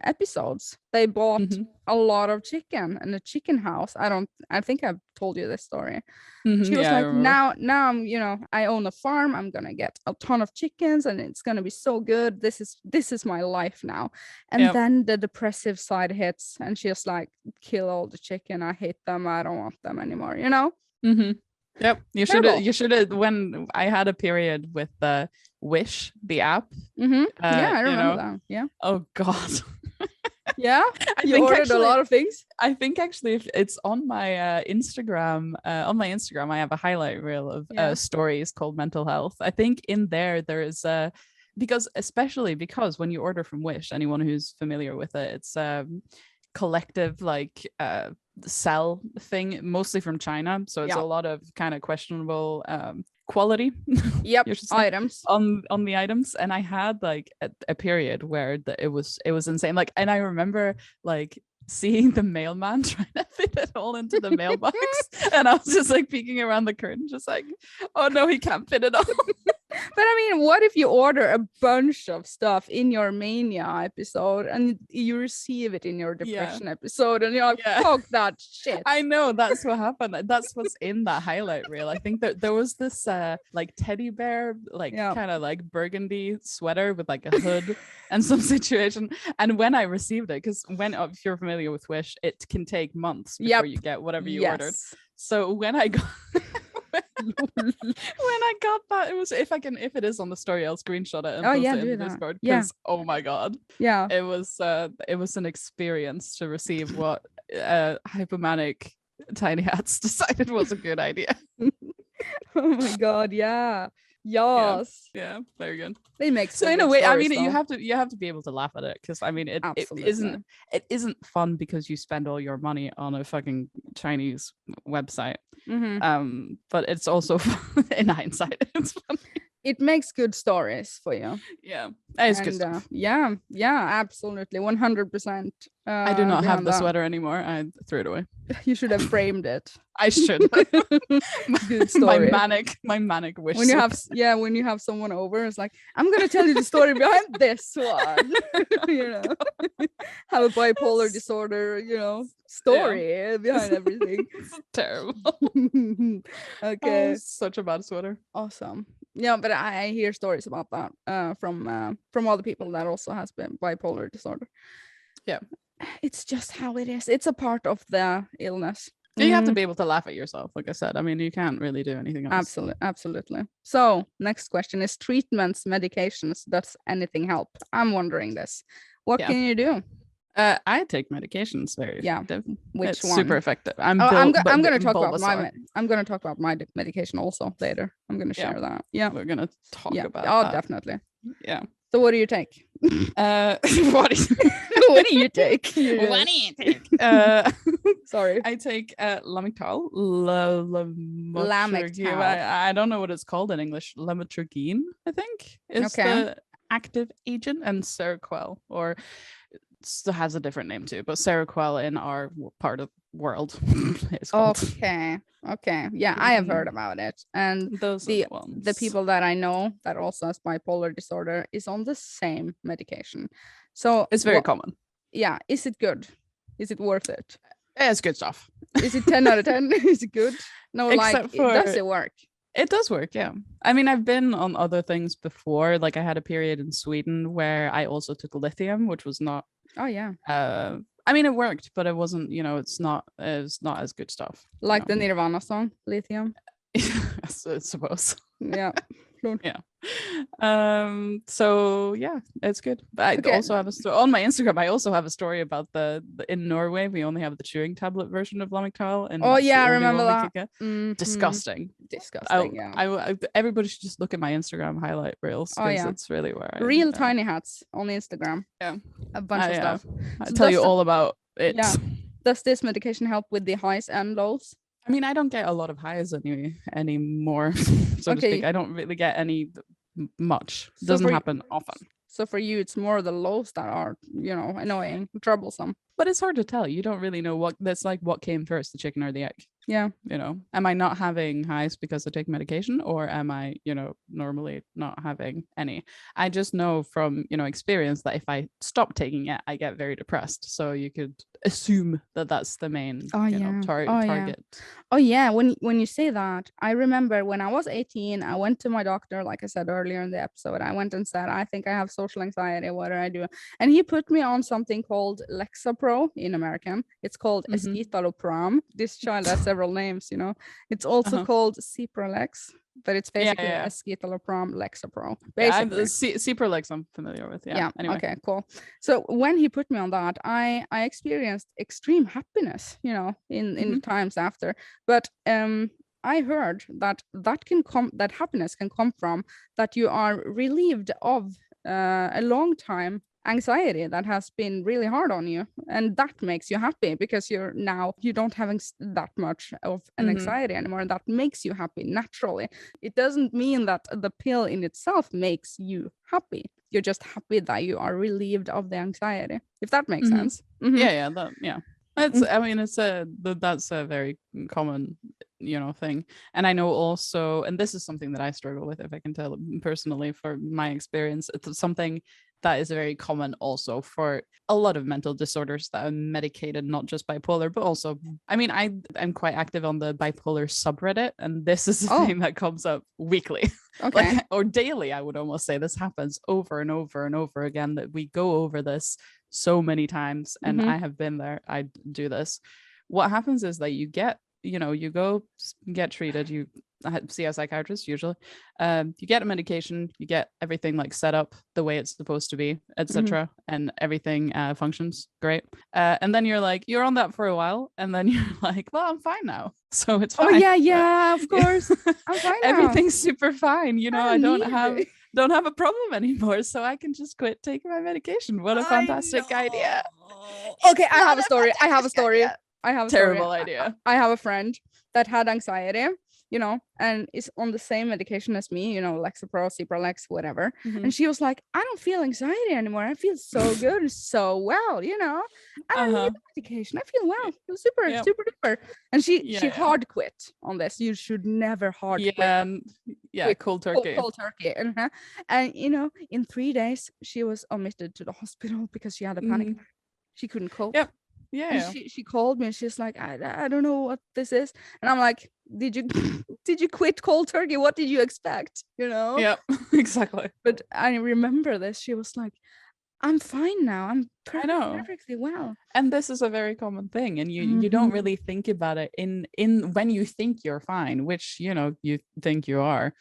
episodes they bought a lot of chicken in a chicken house. I think I've told you this story. She was like, now I'm I own a farm, I'm gonna get a ton of chickens and it's gonna be so good, this is my life now. And then the depressive side hits and she's like, kill all the chicken, I hate them, I don't want them anymore. Yep, you should have when I had a period with the Wish, the app. I remember that. Yeah. Oh god. Yeah, you ordered a lot of things. I think actually if it's on my Instagram, I have a highlight reel of stories called Mental Health. I think in there is because when you order from Wish, anyone who's familiar with it, it's collective like sell thing, mostly from China, so it's a lot of kind of questionable quality items on the items. And I had like a period where it was insane, like, and I remember like seeing the mailman trying to fit it all into the mailbox and I was just like peeking around the curtain just like, oh no, he can't fit it all. But I mean, what if you order a bunch of stuff in your mania episode and you receive it in your depression episode and you're like, fuck that shit. I know, that's what happened. That's what's in that highlight reel. I think that there was this like teddy bear, like kind of like burgundy sweater with like a hood and some situation. And when I received it, because if you're familiar with Wish, it can take months before you get whatever you ordered. So when I got when I got that, it was, if it is on the story, I'll screenshot it and post it in the Discord, because oh my god, it was an experience to receive what hypomanic tiny hats decided was a good idea. Oh my god, yes, very good. They make so in a way, I mean, you have to be able to laugh at it, because I mean it isn't fun because you spend all your money on a fucking Chinese website, but it's also fun. In hindsight it's funny. it makes good stories for you. Yeah, it's good stuff. Yeah, absolutely, 100%. I do not have the sweater anymore. I threw it away. You should have framed it. I should. Good story. My manic wish. When you have someone over, it's like, I'm gonna tell you the story behind this one. Have a bipolar disorder, story behind everything. It's terrible. Okay. Oh, such a bad sweater. Awesome. Yeah, but I hear stories about that from other people that also has been bipolar disorder. Yeah. It's just how it is. It's a part of the illness. You have to be able to laugh at yourself, like I said. I mean, you can't really do anything else. Absolutely. So, next question is treatments, medications. Does anything help? I'm wondering this. What can you do? I take medications very effective. Which it's one? super effective. I'm going to talk about my medication also later. I'm going to share that. Yeah. We're going to talk about that. Definitely. Yeah. So what do you take? What do you take? What do you take? Sorry. I take Lamictal. Lamictal. I don't know what it's called in English. Lamotrigine, I think, is the active agent, and Seroquel, or has a different name too, but Seroquel in our part of world is called. Okay. Yeah, I have heard about it. And those the people that I know that also has bipolar disorder is on the same medication. So it's very common. Yeah. Is it good? Is it worth it? Yeah, it's good stuff. Is it 10 out of 10? Is it good? No, does it work? It does work, yeah. I mean, I've been on other things before. Like I had a period in Sweden where I also took lithium, which was not. Oh yeah. I mean, it worked, but it wasn't. It's not as good stuff. Like the Nirvana song, Lithium. I suppose. Yeah. Yeah. So yeah, it's good. But I also have a story on my Instagram. I also have a story about the in Norway we only have the chewing tablet version of Lamictal, and I remember that. Disgusting. Yeah. Everybody should just look at my Instagram highlight reels, because it's really where real tiny hats on Instagram. Yeah, a bunch of stuff. I'll tell you all about it. Yeah. Does this medication help with the highs and lows? I mean, I don't get a lot of highs anymore, so to speak. I don't really get any much. It doesn't happen often. So for you, it's more the lows that are, annoying, troublesome. But it's hard to tell. You don't really know what came first, the chicken or the egg. Yeah. Am I not having highs because I take medication, or am I, normally not having any? I just know from, experience that if I stop taking it, I get very depressed. So you could assume that that's the main target. Oh yeah. When you say that, I remember when I was 18, I went to my doctor, like I said earlier in the episode. I went and said, I think I have social anxiety. What do I do? And he put me on something called Lexapro in American. It's called escitalopram. This child has several names, It's also called Cipralex, but it's basically escitalopram Lexapro. Basically. Cipralex I'm familiar with. Yeah. Anyway. Okay, cool. So when he put me on that, I experienced extreme happiness, in the times after. But I heard that happiness can come from that you are relieved of a long time anxiety that has been really hard on you, and that makes you happy because you don't have that much of an anxiety anymore, and that makes you happy naturally. It doesn't mean that the pill in itself makes you happy. You're just happy that you are relieved of the anxiety, if that makes sense. Yeah. I mean, that's a very common, thing. And I know also, and this is something that I struggle with, if I can tell personally, for my experience, it's something that is very common also for a lot of mental disorders that are medicated, not just bipolar, but also, I mean, I'm quite active on the bipolar subreddit, and this is a thing that comes up weekly. Okay. Or daily, I would almost say. This happens over and over and over again, that we go over this so many times, and I have been there. I do this. What happens is that you get, you go get treated, you see a psychiatrist usually, you get a medication, you get everything set up the way it's supposed to be, etc., and everything functions great, and then you're on that for a while, and then you're like, well, I'm fine now, so it's fine. Of course. I'm fine now. Everything's super fine, I don't have a problem anymore, so I can just quit taking my medication. What a fantastic idea. Okay, I have a story. Terrible idea. I have a friend that had anxiety, and is on the same medication as me, Lexapro, Cipralex, whatever. Mhm. And she was like, I don't feel anxiety anymore. I feel so good and so well, I don't need the medication. I feel well. Super, Yep. super duper. And she Yeah. hard quit on this. You should never hard quit. Yeah, cold turkey. Cold turkey. And in 3 days she was admitted to the hospital because she had a panic attack. She couldn't cope. Yep. Yeah. And she called me and she's like, I don't know what this is. And I'm like, did you quit cold turkey? What did you expect? Yeah, exactly. But I remember this. She was like, I'm fine now. I'm perfectly well. And this is a very common thing. And you don't really think about it in when you think you're fine, which, you think you are.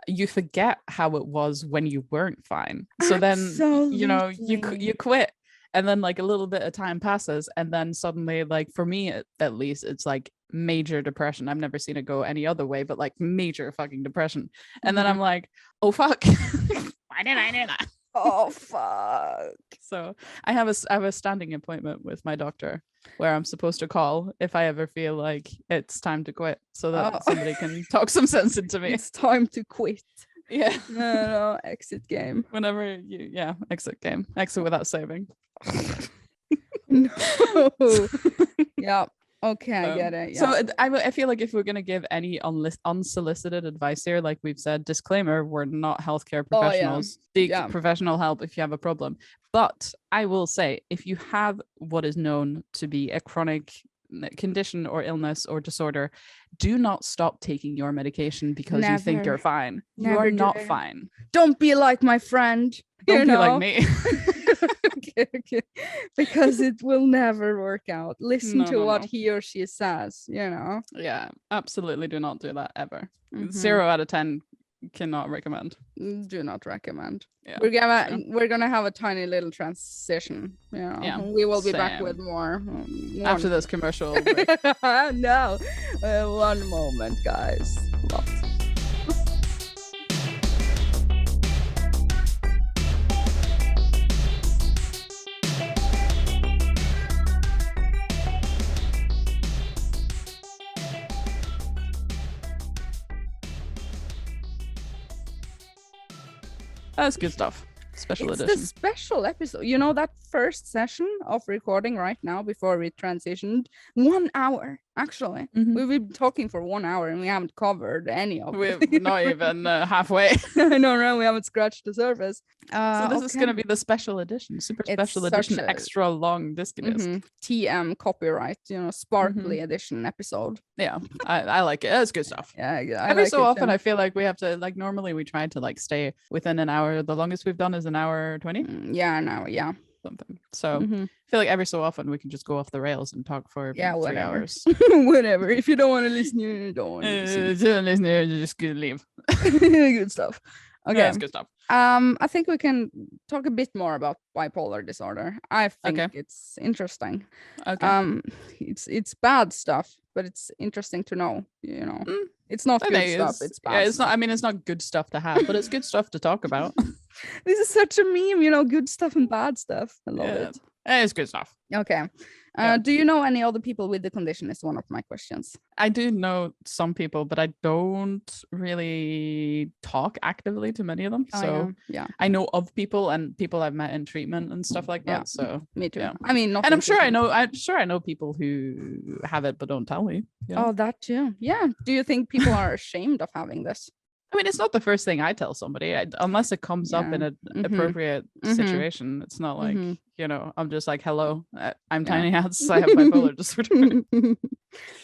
You forget how it was when you weren't fine. So then, you quit. And then like a little bit of time passes, and then suddenly, like for me at least, it's like major depression. I've never seen it go any other way, but like major fucking depression. And then I'm like, oh fuck, why did I do that? Oh fuck. So I have a standing appointment with my doctor where I'm supposed to call if I ever feel like it's time to quit, so that somebody can talk some sense into me. It's time to quit. Yeah. No, exit game. Whenever exit game. Exit without saving. No. Yeah. Okay, I get it. Yeah. So I feel like if we're going to give any unsolicited advice here, like we've said, disclaimer, we're not healthcare professionals. Seek professional help if you have a problem. But I will say, if you have what is known to be a chronic condition or illness or disorder, do not stop taking your medication because you think you're fine. You are not fine. Don't be like my friend. Don't be like me. Okay. Because it will never work out. Listen to what he or she says, Yeah, absolutely do not do that ever. 0 out of 10 cannot recommend. Do not recommend. Yeah, we're gonna have a tiny little transition. Yeah, we will be back with more after this commercial break. No, one moment, guys. What? That's good stuff. Special edition. The special episode. That first session of recording right now before we transitioned, 1 hour. Actually, we've been talking for 1 hour and we haven't covered any of it. We're not even halfway. No, we haven't scratched the surface. So this is going to be the special edition, special edition, extra long Diskydisk. TM copyright, sparkly edition episode. Yeah, I like it. It's good stuff. Yeah, every so often I feel like we have to, like, normally we try to like stay within an hour. The longest we've done is an hour 20. Yeah, an hour. Yeah. Something. So I feel like every so often we can just go off the rails and talk for 3 hours. Whatever. If you don't want to listen, you don't want to listen. You're just gonna leave. Good stuff. Okay. Yeah, it's good stuff. I think we can talk a bit more about bipolar disorder. I think it's interesting. Okay. It's bad stuff, but it's interesting to know. It's not good stuff. It's bad. Yeah, it's not. I mean, it's not good stuff to have, but it's good stuff to talk about. This is such a meme, good stuff and bad stuff. I love it. It's good stuff. Okay. Do you know any other people with the condition is one of my questions. I do know some people, but I don't really talk actively to many of them. I know of people and people I've met in treatment and stuff like that. So me too. Yeah. I mean, and I'm sure I know people who have it but don't tell me. Oh, that too. Yeah. Do you think people are ashamed of having this? I mean, it's not the first thing I tell somebody, unless it comes up in an appropriate situation. It's not like, I'm just like, hello, I'm Tinyhats. I have bipolar disorder.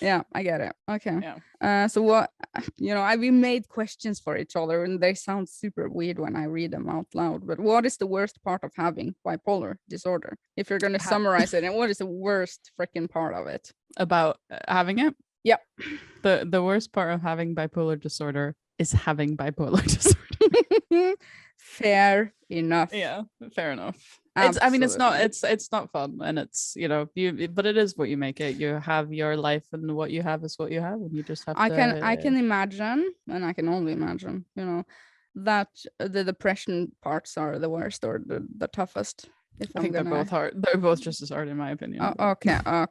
Yeah, I get it. Okay. Yeah. So what, we made questions for each other and they sound super weird when I read them out loud. But what is the worst part of having bipolar disorder? If you're going to summarize it, and what is the worst freaking part of it? About having it? Yep. The worst part of having bipolar disorder is having bipolar disorder. Fair enough. Yeah, fair enough. It's not fun, and it's but it is what you make it. You have your life, and what you have is what you have, and you just have I can imagine, and I can only imagine, that the depression parts are the worst or the toughest. I think they're both hard. They're both just as hard in my opinion. Okay, I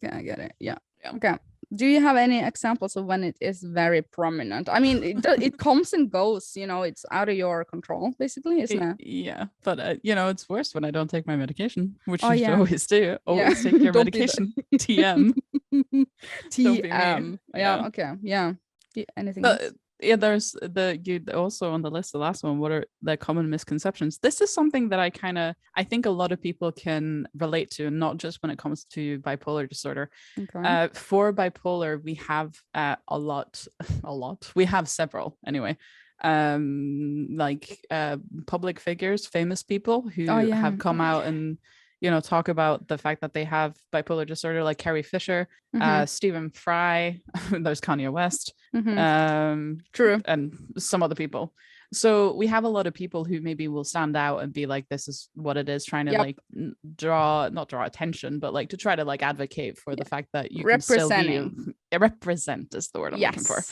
get it. Yeah. Okay. Do you have any examples of when it is very prominent? I mean, it comes and goes, you know, it's out of your control, basically, isn't it? Yeah, but you know, it's worse when I don't take my medication, which Oh, you should yeah. always do. Always take your Don't do medication. TM. Don't be me. TM. Yeah, okay. Yeah. Anything But else? yeah, there's you also on the list, the last one. What are the common misconceptions? This is something that I think a lot of people can relate to, not just when it comes to bipolar disorder. Okay. For bipolar, we have a lot. We have several anyway. Like public figures, famous people who have come out and, you know, talk about the fact that they have bipolar disorder, like Carrie Fisher, Stephen Fry, there's Kanye West, True, and some other people. So we have a lot of people who maybe will stand out and be like, this is what it is, trying to like not draw attention, but like to try to like advocate for the fact that you can still be represent is the word I'm looking for.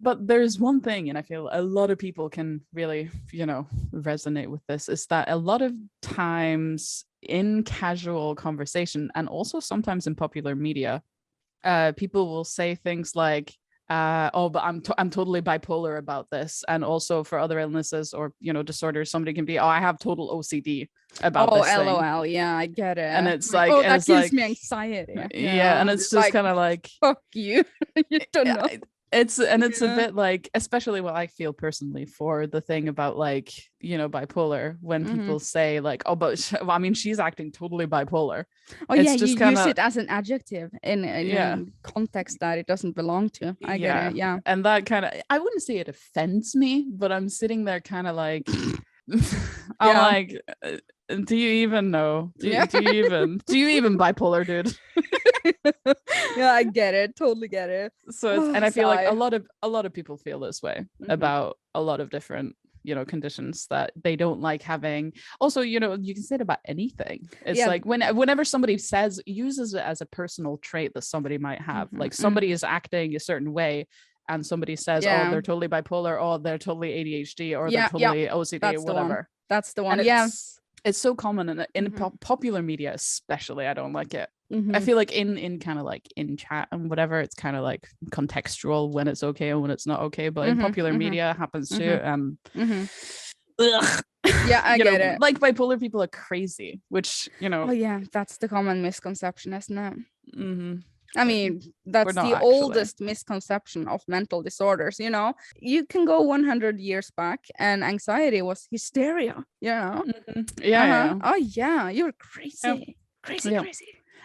But there's one thing, and I feel a lot of people can really, you know, resonate with this, is that a lot of times in casual conversation, and also sometimes in popular media, people will say things like, oh, but I'm totally bipolar about this. And also for other illnesses or, you know, disorders, somebody can be, oh, I have total OCD about this thing. LOL, yeah, I get it. And it's like, oh, and that it's gives like, me anxiety. Yeah, and it's just kind of like, fuck you. You don't know. It's a bit like, especially what I feel personally for the thing about like, you know, bipolar, when people say like, oh, but I mean, she's acting totally bipolar. Oh, it's just you use it as an adjective in a context that it doesn't belong to. I get it. Yeah. And that kind of, I wouldn't say it offends me, but I'm sitting there kind of like, I'm like, do you even know? Do you even bipolar, dude? Yeah, I get it. Totally get it. So and I feel like a lot of people feel this way about a lot of different, you know, conditions, that they don't like having. Also, you know, you can say it about anything. It's like whenever somebody uses it as a personal trait that somebody might have, like somebody is acting a certain way and somebody says, oh, they're totally bipolar, oh, they're totally ADHD, or they're totally OCD, or whatever. That's the one. It's so common in popular media, especially. I don't like it. I feel like in kind of like in chat and whatever, it's kind of like contextual when it's okay and when it's not okay. But in popular media, it happens too. Yeah, I get it. Like bipolar people are crazy, which, you know. Oh yeah, that's the common misconception, isn't it? I mean, that's the oldest misconception of mental disorders. You know, you can go 100 years back and anxiety was hysteria, you know? Oh yeah, you're crazy. Crazy.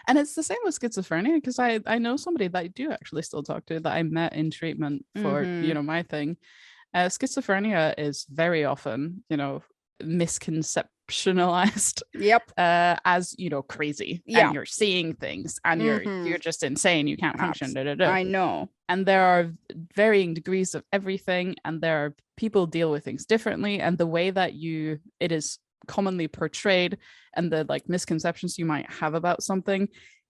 And it's the same with schizophrenia, because I know somebody that I do actually still talk to, that I met in treatment for, you know, my thing. Schizophrenia is very often, you know, misconceptionalized as, you know, crazy, and you're seeing things and you're just insane, you can't function. I know. And there are varying degrees of everything, and there are people deal with things differently, and the way that it is commonly portrayed and the like misconceptions you might have about something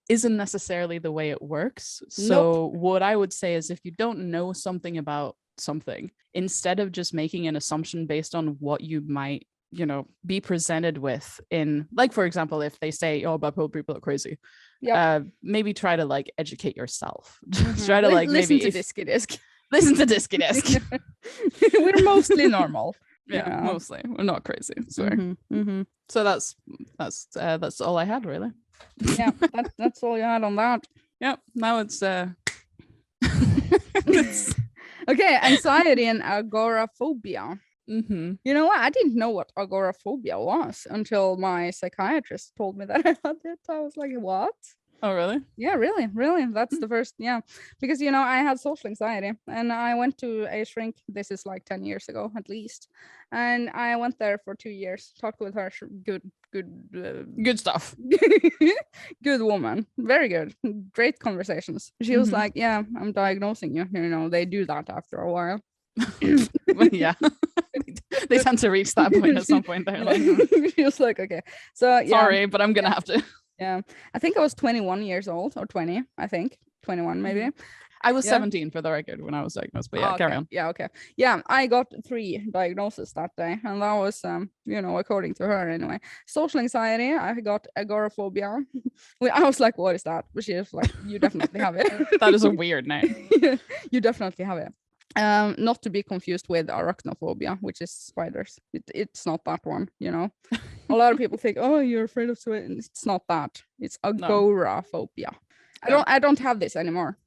isn't necessarily the way it works. So what I would say is, if you don't know something about something, instead of just making an assumption based on what you might, you know, be presented with in, like, for example, if they say, oh, bipolar people are crazy, maybe try to like educate yourself. Try to like listen to Diskydisk. Listen to Diskydisk. We're mostly normal. Yeah, mostly. We're not crazy. Sorry. So that's all I had, really. Yeah, that's all you had on that. Yep. Now it's okay, anxiety and agoraphobia. You know what? I didn't know what agoraphobia was until my psychiatrist told me that I had it. I was like, what? Oh, really? Yeah, really. That's the first, because, you know, I had social anxiety and I went to a shrink. This is like 10 years ago, at least. And I went there for 2 years, talked with her. Good stuff. Good woman. Very good. Great conversations. She was like, yeah, I'm diagnosing you. You know, they do that after a while. Yeah. They tend to reach that point at some point. They're like, she was like, okay. So, yeah. Sorry, but I'm going to have to. Yeah, I think I was 21 years old, or 20, I think 21 maybe. I was 17 for the record when I was diagnosed, but carry on. Yeah, okay. Yeah, I got 3 diagnoses that day, and that was, according to her anyway. Social anxiety, I got agoraphobia. I was like, what is that? But she was like, you definitely have it. That is a weird name. You definitely have it. Not to be confused with arachnophobia, which is spiders. It's not that one, A lot of people think, oh, you're afraid of spiders. It's not that. It's agoraphobia. I don't have this anymore,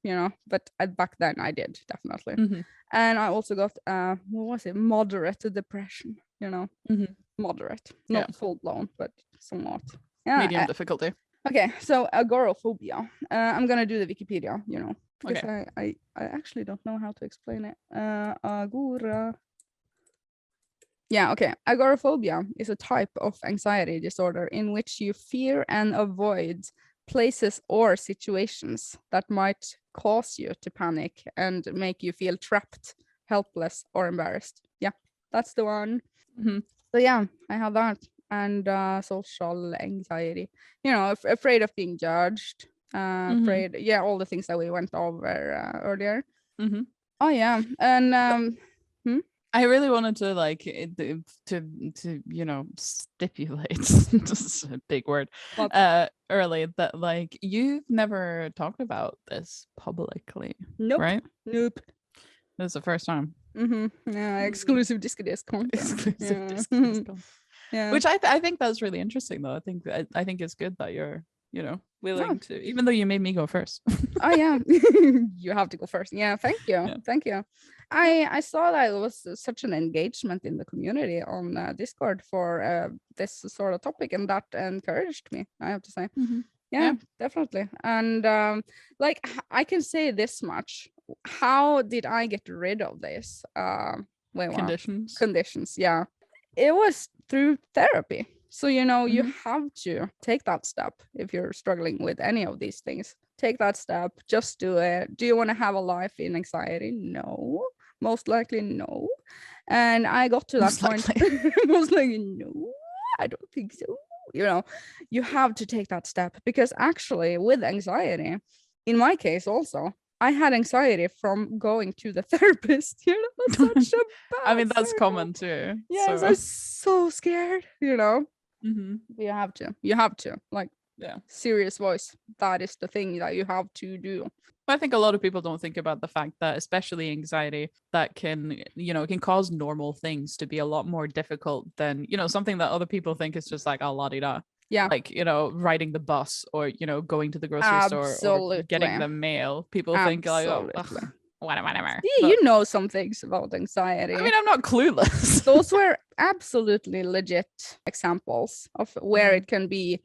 but back then I did, definitely. Mm-hmm. And I also got what was it, moderate depression, Mm-hmm. Moderate, not full blown, but somewhat. Medium difficulty. Okay, so agoraphobia. I'm gonna do the Wikipedia, because Okay. I actually don't know how to explain it. Agora. Yeah, okay. Agoraphobia is a type of anxiety disorder in which you fear and avoid places or situations that might cause you to panic and make you feel trapped, helpless, or embarrassed. Yeah, that's the one. Mm-hmm. So yeah, I have that. And social anxiety, afraid of being judged, afraid, all the things that we went over earlier. Mm-hmm. Oh yeah, and I really wanted to stipulate, this is a big word, early, that like you've never talked about this publicly. Nope. Right? Nope. This is the first time. Yeah, exclusive Diskydisk content. Exclusive Diskydisk content. Yeah. Which I think that's really interesting though. I think it's good that you're willing to, even though you made me go first. Oh yeah. You have to go first. Yeah, thank you. Yeah. Thank you. I saw that it was such an engagement in the community on Discord for this sort of topic, and that encouraged me, I have to say. Yeah, definitely. And I can say this much. How did I get rid of this conditions? Yeah, it was through therapy. So you have to take that step if you're struggling with any of these things. Take that step. Just do it. Do you want to have a life in anxiety? No. Most likely no. And I got to that point. Most likely no. I don't think so. You have to take that step, because actually with anxiety, in my case also, I had anxiety from going to the therapist. Such a bad I mean, that's common too. Yes, so. I was so scared. Mm-hmm. You have to serious voice. That is the thing that you have to do. I think a lot of people don't think about the fact that, especially anxiety, that can cause normal things to be a lot more difficult than, something that other people think is just like, la-di-da. Yeah. Like, riding the bus or, going to the grocery store or getting the mail. People think like, oh, whatever. Yeah, you know some things about anxiety. I mean, I'm not clueless. Those were absolutely legit examples of where it can be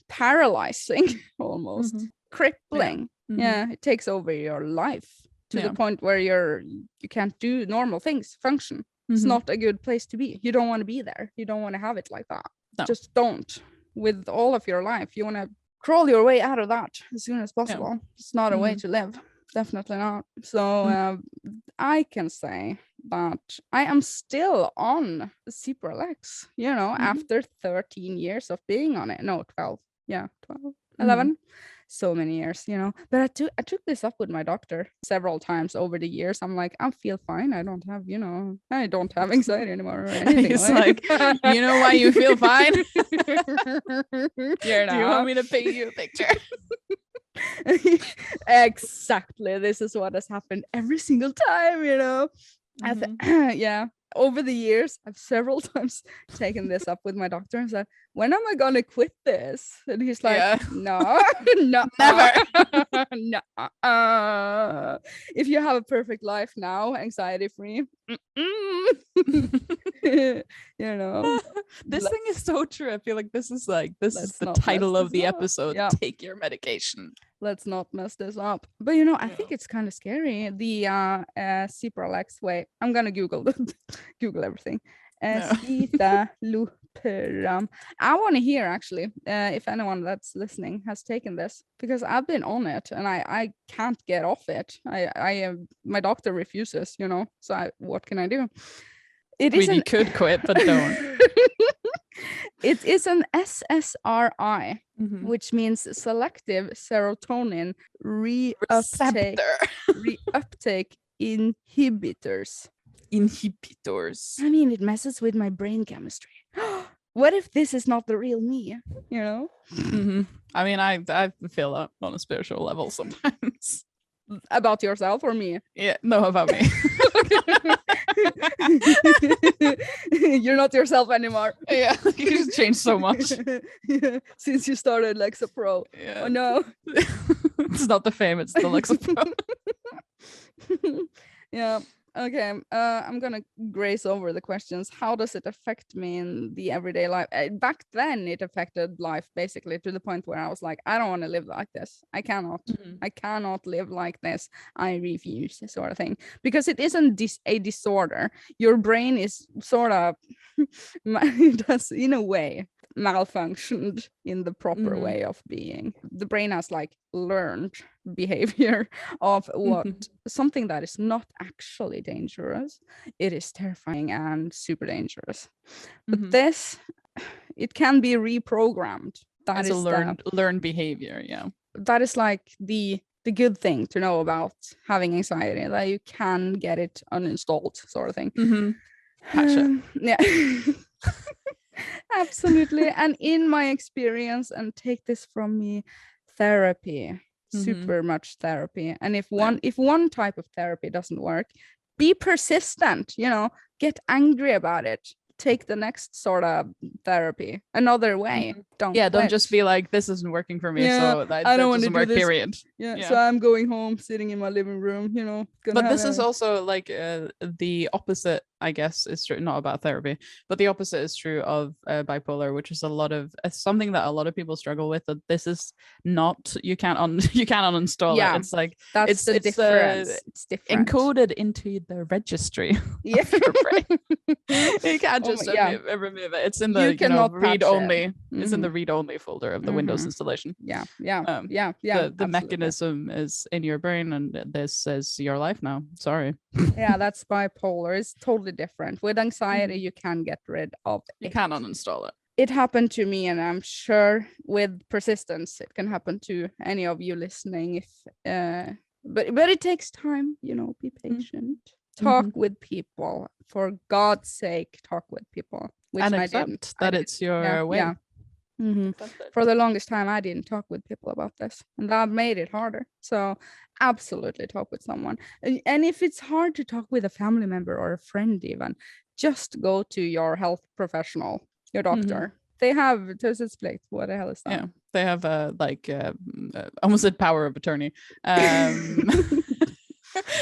paralyzing, almost crippling. Yeah, it takes over your life to the point where you can't do normal things, function. It's not a good place to be. You don't want to be there. You don't want to have it like that. No. Just don't. With all of your life, you want to crawl your way out of that as soon as possible. Yeah. It's not a way to live. Definitely not. So I can say that I am still on Cipralex, after 13 years of being on it. No, 12. Yeah, 12, 11. So many years, but I took this up with my doctor several times over the years. I'm like, I feel fine. I don't have, I don't have anxiety anymore or anything. He's like, you know why you feel fine? Do you want me to paint you a picture? Exactly. This is what has happened every single time, yeah. Over the years, I've several times taken this up with my doctor and said, when am I gonna quit this? And he's like, no, never. No. If you have a perfect life now, anxiety free, this thing is so true. I feel like this is the title of the episode. Yeah. Take your medication. Let's not mess this up. But I think it's kind of scary. The Cipralex way. I'm gonna Google everything. Citalopram. I want to hear actually if anyone that's listening has taken this, because I've been on it and I can't get off it. My doctor refuses, so what can I do? You could quit, but don't. It is an SSRI, which means selective serotonin reuptake inhibitors. Inhibitors. I mean, it messes with my brain chemistry. What if this is not the real me? You know? I mean, I feel that on a spiritual level sometimes. About yourself or me? Yeah, no, about me. You're not yourself anymore. Yeah, you just changed so much. Yeah, since you started Lexapro. Yeah. Oh no. It's not the fame, it's the Lexapro. Yeah. Okay. I'm gonna graze over the questions. How does it affect me in the everyday life? Back then, it affected life basically to the point where I was like, I don't want to live like this. I cannot. I cannot live like this. I refuse, sort of thing. Because it isn't a disorder. Your brain is sort of, it has, in a way, malfunctioned in the proper way of being. The brain has like learned behavior of what something that is not actually dangerous. It is terrifying and super dangerous. But this, it can be reprogrammed. That as is a learned behavior. Yeah, that is like the good thing to know about having anxiety, that you can get it uninstalled, sort of thing. Yeah. Absolutely. And in my experience, and take this from me, therapy, super much therapy. And if one type of therapy doesn't work, be persistent, get angry about it, take the next sort of therapy another way. Don't just be like, this isn't working for me, so that I don't want to doesn't do work, this. period. So I'm going home, sitting in my living room, but this is also like the opposite, I guess, is true, not about therapy, but the opposite is true of bipolar, which is something that a lot of people struggle with, that this is not, you can't uninstall it. It's like that's the difference. It's different, encoded into the registry of your brain. You can't just remove it. It's in the read only. It's in the read only folder of the Windows installation. The mechanism is in your brain, and this is your life now. Sorry. Yeah, that's bipolar. It's totally different. With anxiety, you can get rid of it. You can uninstall it. It happened to me, and I'm sure with persistence, it can happen to any of you listening. But it takes time. Be patient. Talk with people. For God's sake, talk with people. Which and I accept didn't. that it's your way. Yeah. For the longest time, I didn't talk with people about this, and that made it harder. So absolutely talk with someone. And if it's hard to talk with a family member or a friend, even, just go to your health professional, your doctor. They have taushetsplikt. What the hell is that? Yeah, they have almost said power of attorney.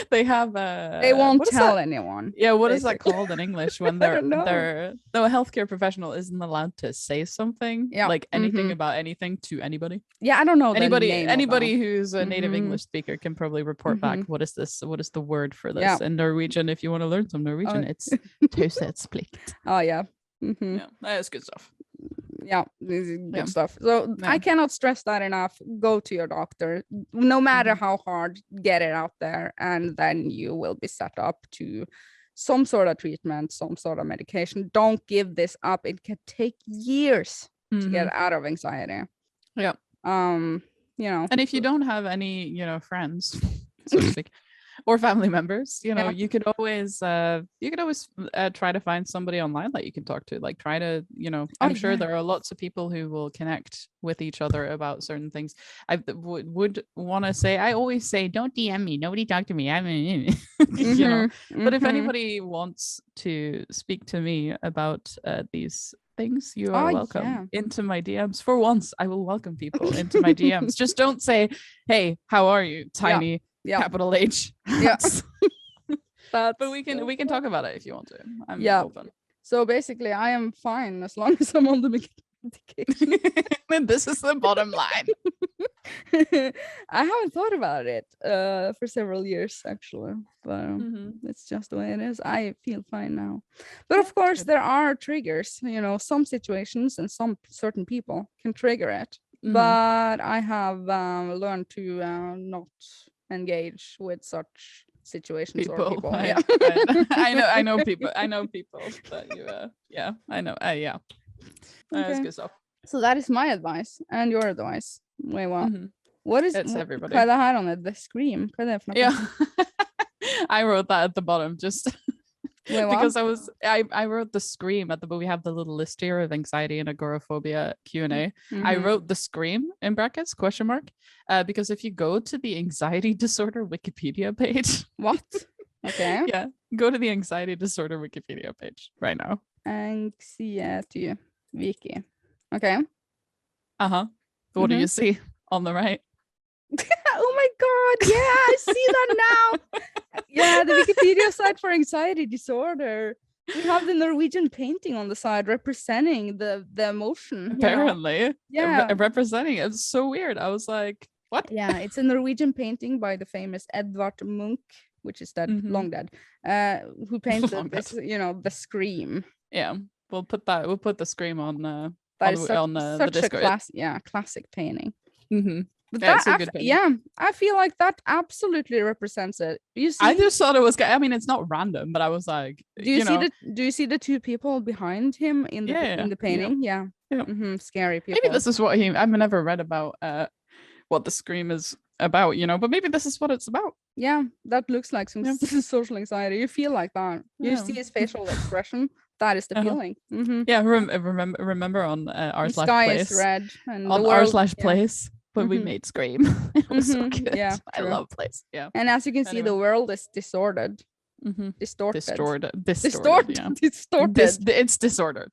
They have they won't tell anyone. Yeah, what is that called in English when they're a healthcare professional isn't allowed to say something, like anything about anything to anybody? Yeah, I don't know. Anybody who's a native English speaker can probably report back. What is this? What is the word for this in Norwegian? If you want to learn some Norwegian, it's taushetsplikt. Oh yeah. Yeah, that's good stuff. Yeah, this is good stuff. So I cannot stress that enough. Go to your doctor, no matter how hard, get it out there, and then you will be set up to some sort of treatment, some sort of medication. Don't give this up. It can take years to get out of anxiety. Yeah. And if you don't have any, friends, so to speak, or family members, you could always try to find somebody online that you can talk to. Like, try to, I'm sure there are lots of people who will connect with each other about certain things. I would want to say, I always say, don't DM me, nobody talk to me. I mean, but if anybody wants to speak to me about these things, you are welcome into my DMs. For once, I will welcome people into my DMs. Just don't say, hey, how are you, Tiny? Capital H. But we can talk about it if you want to. I'm open. So basically, I am fine as long as I'm on the medication. And this is the bottom line. I haven't thought about it for several years, actually, but it's just the way it is. I feel fine now. But of course, there are triggers. Some situations and some certain people can trigger it. But I have learned to not engage with such situations or people. I know people that you I know. That's good stuff. So that is my advice and your advice. Wait, what? What is it's everybody? Hva er det her on it? The Scream? Hva er det for noe? Yeah. I wrote that at the bottom just Wait, because I wrote the Scream at the, but we have the little list here of anxiety and agoraphobia Q&A. I wrote the Scream in brackets question mark because if you go to the anxiety disorder Wikipedia page. What? Okay. Yeah, go to the anxiety disorder Wikipedia page right now. Anxiety wiki. Okay. What do you see on the right? Oh my god, yeah, I see that now. Yeah, the Wikipedia site for anxiety disorder. We have the Norwegian painting on the side representing the emotion. Apparently. Yeah. Representing it. It's so weird. I was like, what? Yeah, it's a Norwegian painting by the famous Edvard Munch, which is dead, long dead, who painted this, the Scream. Yeah, we'll put the Scream on that is such the Discord. Classic painting. But I feel like that absolutely represents it. You see, I just thought it was. I mean, it's not random, but I was like, do you see the two people behind him in the painting? Yeah. Scary people. Maybe this is what I've never read about what the Scream is about, but maybe this is what it's about. Yeah, that looks like some social anxiety. You feel like that. You see his facial expression. That is the feeling. Yeah, remember on r/place. The sky is red and on r/place. When we made Scream. It was so good. Yeah, I love Place. Yeah. And as you can see, the world is distorted. Distorted. It's disordered.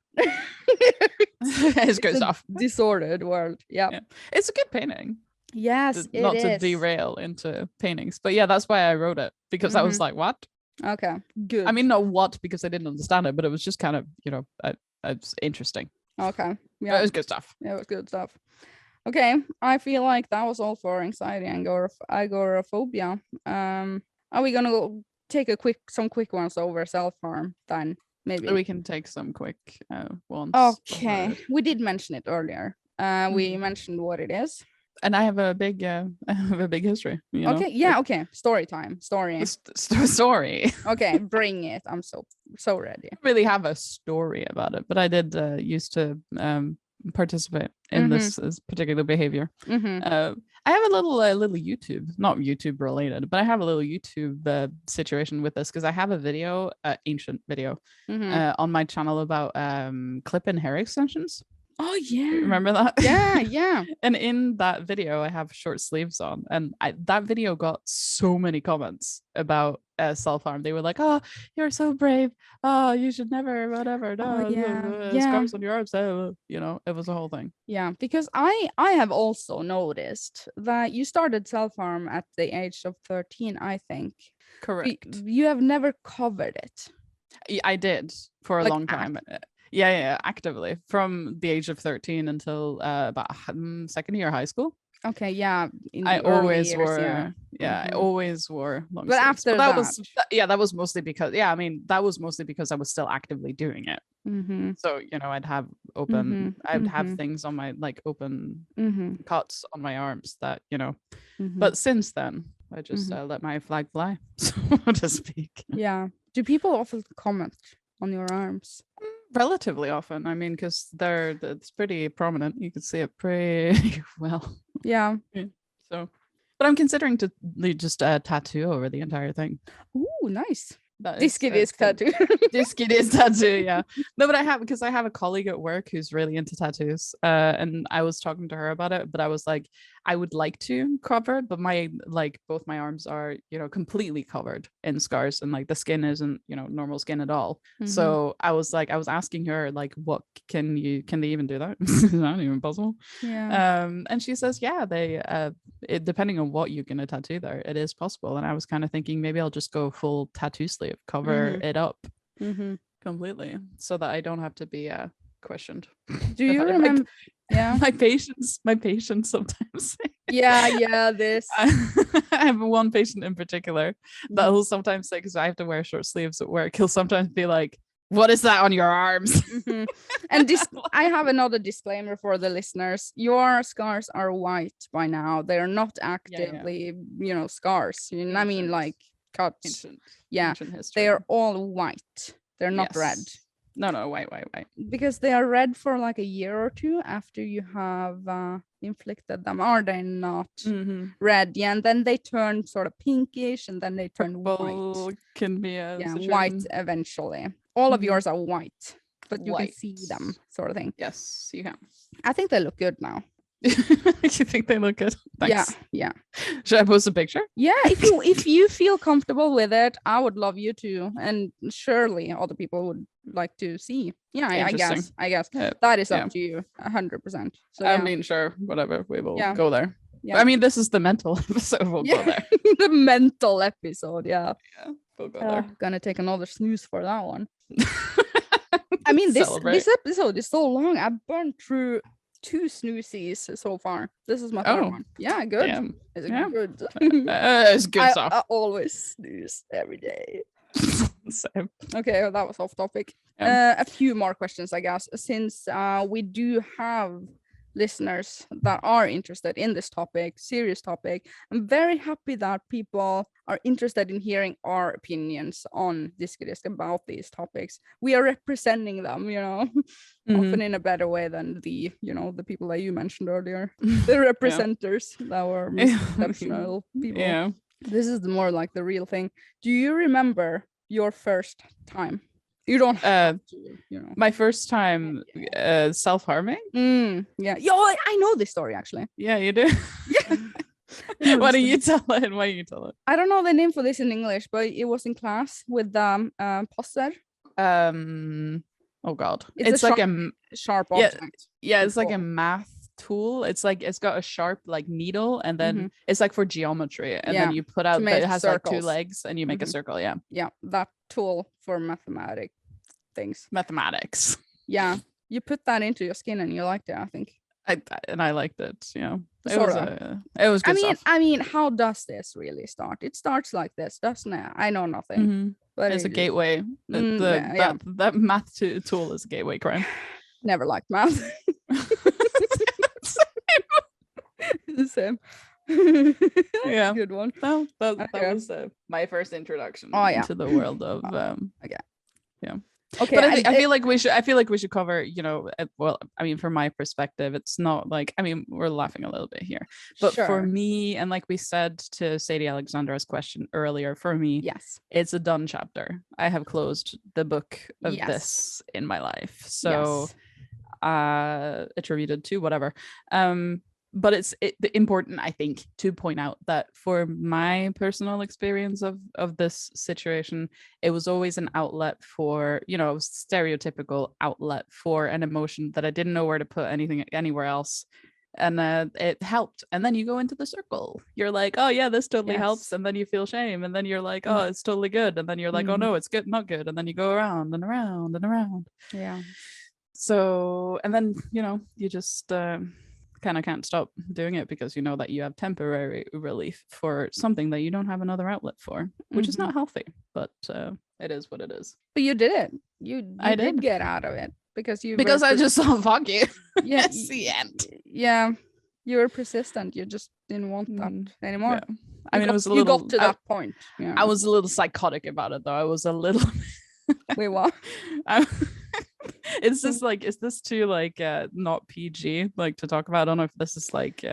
It's good stuff. Disordered world. Yeah. It's a good painting. Yes, not to derail into paintings, but yeah, that's why I wrote it, because I was like, what? Okay, good. I mean, not what, because I didn't understand it, but it was just kind of, it's interesting. Okay. Yeah. It was good stuff. Yeah, it was good stuff. Okay, I feel like that was all for anxiety and agoraphobia. Are we gonna take some quick ones over self-harm then? Maybe we can take some quick ones. Okay, we did mention it earlier. We mentioned what it is, and I have a big history. Okay, yeah, okay. Story time. Story. Okay, bring it. I'm so ready. I don't really have a story about it, but I did used to participate in this particular behavior. I have a little YouTube, not YouTube related, but I have a little YouTube situation with this, because I have a video, ancient video, on my channel about clip-in hair extensions. Oh yeah, remember that? Yeah. And in that video I have short sleeves on, and that video got so many comments about self-harm. They were like, oh, you're so brave, oh, you should never, whatever, scars on your arms, it was a whole thing. Yeah, because I have also noticed that you started self-harm at the age of 13, I think. Correct. You have never covered it. I did for a long time. Yeah, actively from the age of 13 until about second year high school. Okay, yeah. I always wore, I always wore long sleeves. After that was mostly because, that was mostly because I was still actively doing it. So, I'd have open, I'd have things on my, like, open cuts on my arms that, but since then, I just let my flag fly, so to speak. Yeah. Do people often comment on your arms? Relatively often. I mean, because it's pretty prominent. You can see it pretty well. Yeah. So, but I'm considering to just tattoo over the entire thing. Ooh, nice. Diskydisk tattoo. Diskydisk tattoo, yeah. No, but I have a colleague at work who's really into tattoos, and I was talking to her about it, but I was like, I would like to cover it, but both my arms are, completely covered in scars, and like the skin isn't, normal skin at all. So I was asking her, like, what can they even do that? Is that even possible? Yeah. And she says, yeah, they depending on what you're gonna tattoo there, it is possible. And I was kind of thinking maybe I'll just go full tattoo sleeve, cover it up completely, so that I don't have to be questioned. Do you remember? Yeah, my patients sometimes. This. I have one patient in particular that will sometimes say, because I have to wear short sleeves at work, he'll sometimes be like, what is that on your arms? And I have another disclaimer for the listeners. Your scars are white by now. They're not actively, scars. I mean, like cuts. Ancient history. They are all white. They're not red. No, wait. Because they are red for like a year or two after you have inflicted them. Are they not red? Yeah, and then they turn sort of pinkish, and then they turn white. Can be a white eventually. All of yours are white, but you can see them, sort of thing. Yes, you can. I think they look good now. You think they look good? Thanks. Yeah. Should I post a picture? Yeah, if you feel comfortable with it, I would love you to, and surely other people would like to see. Yeah, I guess that is up to you 100%. So I mean, sure, whatever, we will go there. Yeah. I mean, this is the mental episode. We'll go there. The mental episode. Yeah, we'll go there. Gonna take another snooze for that one. I mean, this episode is so long. I've burned through 2 snoozies so far. This is my third one. Yeah, good. Damn. It's good. It's good stuff. I always snooze every day. Same. Okay, well, that was off topic. A few more questions, I guess, since we do have listeners that are interested in this topic, serious topic. I'm very happy that people are interested in hearing our opinions on Diskydisk about these topics. We are representing them, often in a better way than the people that you mentioned earlier, the representers that were exceptional people. Yeah. This is more like the real thing. Do you remember your first time? You don't have to, My first time self-harming? Yeah. Yo, I know this story, actually. Yeah, you do? Yeah. Why don't you tell it? I don't know the name for this in English, but it was in class with poster. Oh, God. It's like a sharp object. Yeah, it's like a math tool. It's like it's got a sharp like needle, and then it's like for geometry, and then you put out that it has circles. Like 2 legs, and you make a circle. Yeah, that tool for mathematics. Yeah, you put that into your skin and you liked it, I think. I liked it. It was good stuff. I mean, how does this really start? It starts like this, doesn't it? I know nothing, but it's a gateway. That math tool is a gateway crime. Never liked math. Same. Yeah, good one. No, that was my first introduction into the world of Okay, but I feel like we should cover, well, I mean, from my perspective, it's not like, I mean, we're laughing a little bit here, but for me, and like we said to Sadie Alexandra's question earlier, for me, it's a done chapter. I have closed the book of this in my life. So attributed to whatever. But it's important, I think, to point out that for my personal experience of this situation, it was always an outlet for, stereotypical outlet for an emotion that I didn't know where to put anywhere else. And it helped. And then you go into the circle. You're like, oh yeah, this totally helps. And then you feel shame. And then you're like, oh, it's totally good. And then you're like, oh no, it's good, not good. And then you go around and around and around. Yeah. So, and then, you just kind of can't stop doing it because you know that you have temporary relief for something that you don't have another outlet for, which is not healthy, but it is what it is. But you did it. You did get out of it because I just saw fuck you. Yeah. That's the end. Yeah. You were persistent. You just didn't want that anymore. Yeah. I mean, you got to that point. Yeah. I was a little psychotic about it, though. I was a little. Wait, what? It's just like, is this too like not PG like to talk about? I don't know if this is like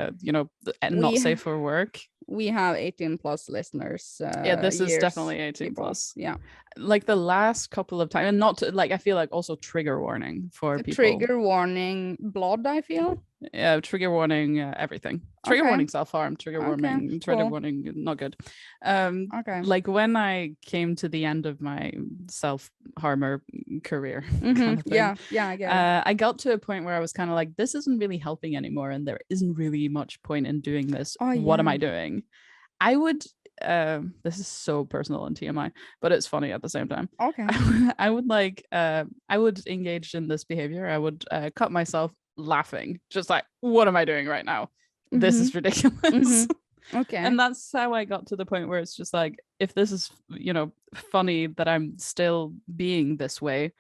not safe for work. We have 18 plus listeners. This is definitely 18 people. plus. Yeah, like the last couple of times, and not to, like, I feel like also trigger warning for people. Trigger warning blood, I feel. Yeah, trigger warning everything. Trigger warning self-harm, trigger warning, trigger warning not good. Like when I came to the end of my self-harmer career, kind of thing, I get it. I got to a point where I was kind of like, this isn't really helping anymore, and there isn't really much point in doing this. What am I doing? I would this is so personal and TMI, but it's funny at the same time. Okay. I would engage in this behavior. I would cut myself laughing, just like, what am I doing right now? This is ridiculous. Okay. And that's how I got to the point where it's just like, if this is funny that I'm still being this way,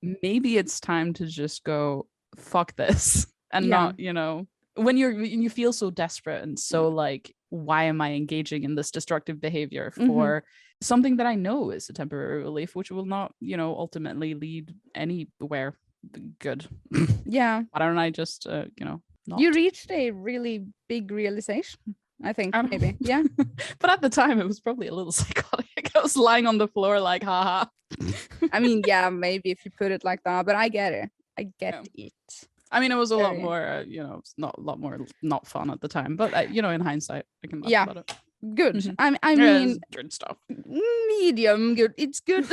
maybe it's time to just go fuck this and not when you feel so desperate and so like why am I engaging in this destructive behavior for something that I know is a temporary relief, which will not, ultimately lead anywhere good. Yeah. Why don't I just, not? You reached a really big realization, I think, maybe. Yeah. But at the time, it was probably a little psychotic. I was lying on the floor like, haha. I mean, yeah, maybe if you put it like that, but I get it. I get it. I mean, it was a lot more, it's not a lot more not fun at the time, but in hindsight, I can laugh about it. Good. I mean, good stuff. Medium good. It's good.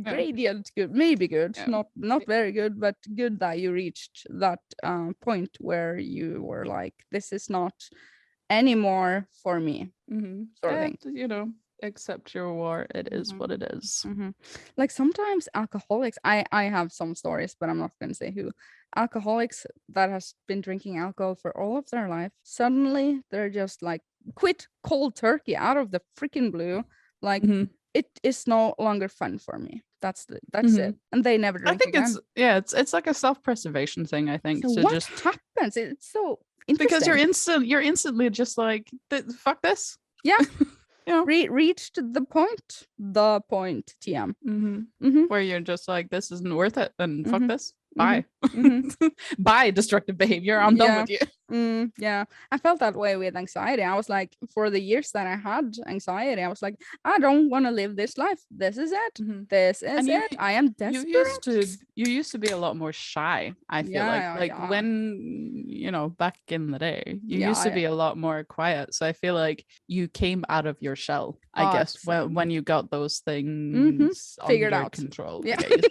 Gradient good. Maybe good. Yeah. Not very good, but good that you reached that point where you were like, this is not anymore for me. Sort of thing. Accept your war. It is what it is. Like sometimes alcoholics, I have some stories, but I'm not going to say who. Alcoholics that has been drinking alcohol for all of their life, suddenly they're just like quit cold turkey out of the freaking blue. Like it is no longer fun for me. That's it. And they never drink again. It's like a self-preservation thing, I think. So what happens? It's so interesting. Because you're instantly just like, fuck this. Yeah. Reached the point TM where you're just like, this isn't worth it, and fuck this, bye. Bye, destructive behavior, I'm done with you. Yeah, I felt that way with anxiety. I was like, for the years that I had anxiety, I was like, I don't want to live this life. This is it. This is it. I am desperate. You used to be a lot more shy, I feel like when back in the day, you used to be a lot more quiet. So I feel like you came out of your shell, I guess, when you got those things figured under out control. Yeah, say,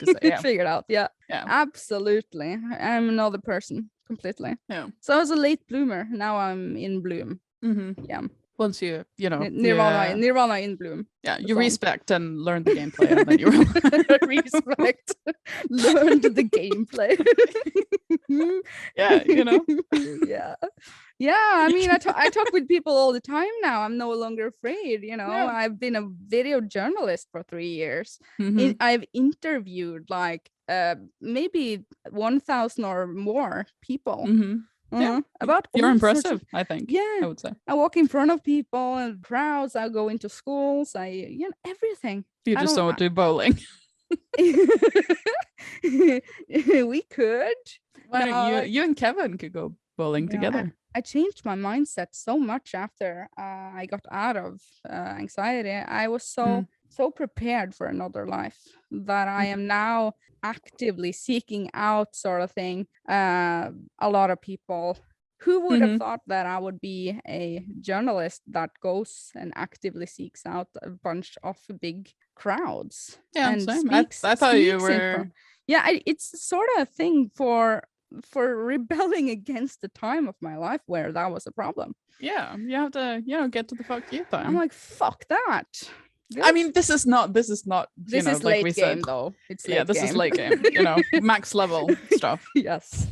figured out. Yeah, absolutely. I'm another person completely. Yeah. So I was a late bloomer. Now I'm in bloom. Yeah. Once you Nirvana in bloom. Yeah, you respect and learn the gameplay, and then you respect, learned the gameplay. Yeah. I mean, I talk with people all the time now. I'm no longer afraid. I've been a video journalist for 3 years. I've interviewed like maybe 1,000 or more people. About you're impressive, I think. Yeah, I would say. I walk in front of people and crowds. I go into schools. Everything. You just don't do bowling. We could. Why don't you and Kevin could go bowling together? I changed my mindset so much after I got out of anxiety. I was so prepared for another life that I am now actively seeking out sort of thing. A lot of people who would have thought that I would be a journalist that goes and actively seeks out a bunch of big crowds. Yeah, same. I thought you were. It's sort of a thing for rebelling against the time of my life where that was a problem. Yeah, you have to get to the fuck you time. I'm like, fuck that. Good. I mean, this is not this is like late we game said. though. It's this is late game, max level stuff. Yes.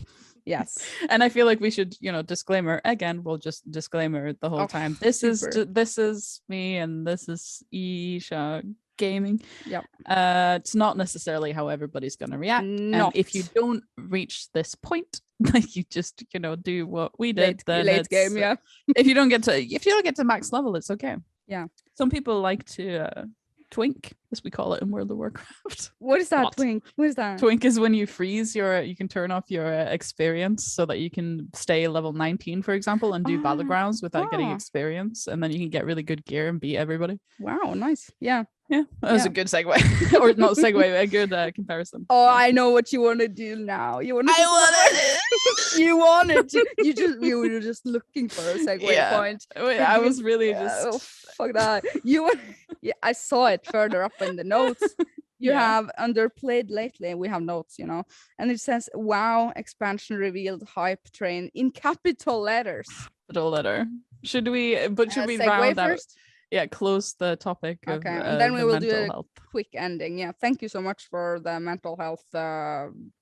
And I feel like we should, disclaimer again. We'll just disclaimer the whole time. This is me and this is Ircha gaming. Yep. It's not necessarily how everybody's going to react. No. And if you don't reach this point, like you just do what we did, then late game. Yeah. If you don't get to max level, it's okay. Yeah. Some people like to twink, as we call it in World of Warcraft. What is that? Twink? What is that? Twink is when you freeze you can turn off your experience so that you can stay level 19, for example, and do battlegrounds without getting experience, and then you can get really good gear and beat everybody. Wow, nice. Yeah, that was a good segue. Or not segue, a good comparison. Oh, I know what you want to do now. You were just looking for a segue point. I was really just fuck that. I saw it further up in the notes. You have under played lately, we have notes, and it says WoW expansion revealed hype train in capital letters. Capital letter. Should we round out? First? Yeah, close the topic of and then we will do a health. Quick ending. Yeah, thank you so much for the mental health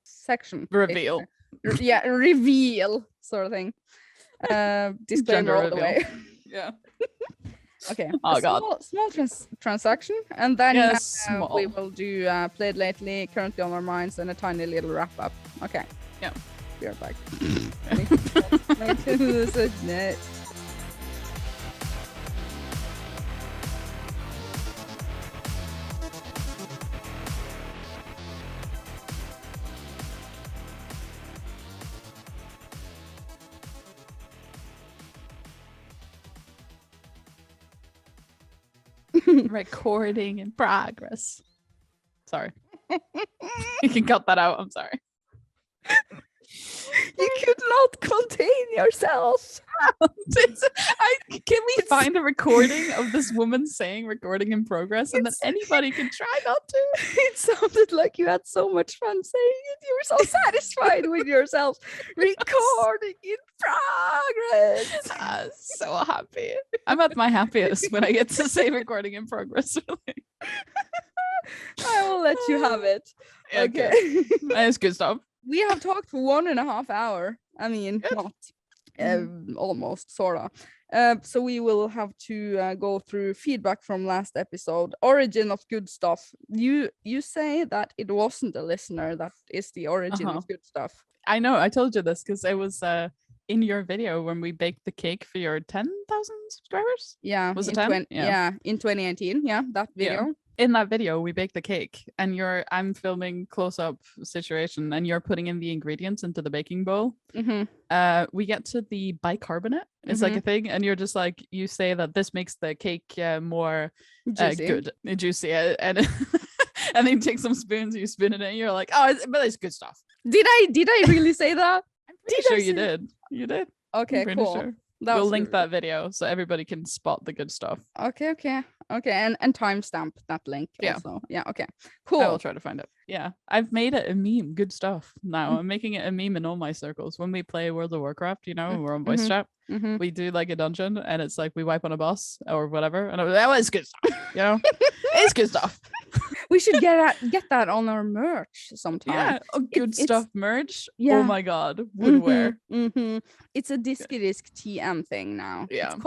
section. Reveal. Reveal sort of thing. Disclaimer all the way. Yeah. Okay. Oh god. Small transaction, and then small. We will do played lately, currently on our minds, and a tiny little wrap up. Okay. Yeah. Be right back. Recording in progress. Sorry. You can cut that out. I'm sorry. You could not contain yourself. Can we find a recording of this woman saying recording in progress, and then anybody can try not to? It sounded like you had so much fun saying it. You were so satisfied with yourself. Recording in progress. So happy. I'm at my happiest when I get to say recording in progress. Really. I will let you have it. Okay. That's good stuff. We have talked for 1.5 hours. I mean, not almost, sort of. So we will have to go through feedback from last episode. Origin of good stuff. You say that it wasn't a listener that is the origin of good stuff. I know. I told you this because it was in your video when we baked the cake for your 10,000 subscribers. Yeah. Was it 10? In 2018. Yeah, that video. Yeah. In that video, we baked the cake, and I'm filming close-up situation, and you're putting in the ingredients into the baking bowl. We get to the bicarbonate. It's like a thing, and you're just like, you say that this makes the cake more juicy, and and then you take some spoons, you spin it in, and you're like, but it's good stuff. Did I really say that? I'm pretty sure you did. You did. Okay, cool. Sure. We'll link that video so everybody can spot the good stuff. Okay, and timestamp that link. Also. Yeah. Okay. Cool. I will try to find it. Yeah, I've made it a meme. Good stuff. Now I'm making it a meme in all my circles. When we play World of Warcraft, we're on voice chat. We do like a dungeon, and it's like we wipe on a boss or whatever, and it's good stuff. It's good stuff. We should get that on our merch sometime. Yeah, good stuff merch. Yeah. Oh my god, would wear. It's a Diskydisk TM thing now. Yeah, it's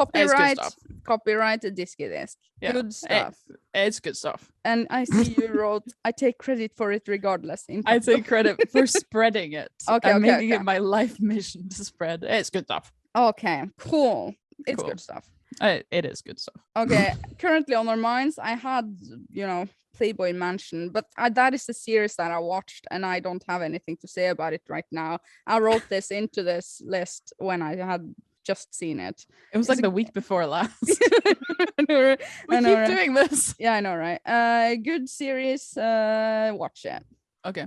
copyright a Diskydisk. Yeah. Good stuff. It's good stuff. And I see you wrote, I take credit for it regardless. I take credit for spreading it. I'm making it my life mission to spread. It's good stuff. Okay, cool. It's good stuff. It is good stuff. Okay, currently on our minds, I had, Playboy Mansion, but that is the series that I watched, and I don't have anything to say about it right now. I wrote this into this list when I had just seen it. It was like the week before last. We keep doing this. Yeah, I know, right? Good series. Watch it. Okay.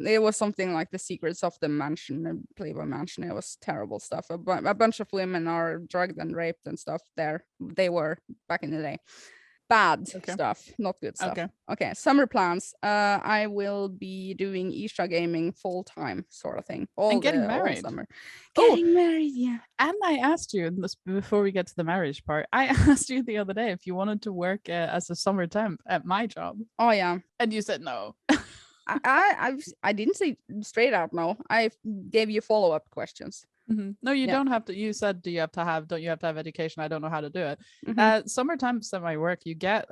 It was something like The Secrets of the Mansion, Playboy Mansion. It was terrible stuff. A bunch of women are drugged and raped and stuff there. They were back in the day. Bad stuff, not good stuff. Okay. Summer plans. I will be doing Ircha gaming full time, sort of thing. Getting married. Summer. Getting married, yeah. And I asked you before we get to the marriage part. I asked you the other day if you wanted to work as a summer temp at my job. Oh yeah. And you said no. I didn't say straight out no. I gave you follow-up questions. No, you don't have to. You said, don't you have to have education? I don't know how to do it. Summer temps at my work, you get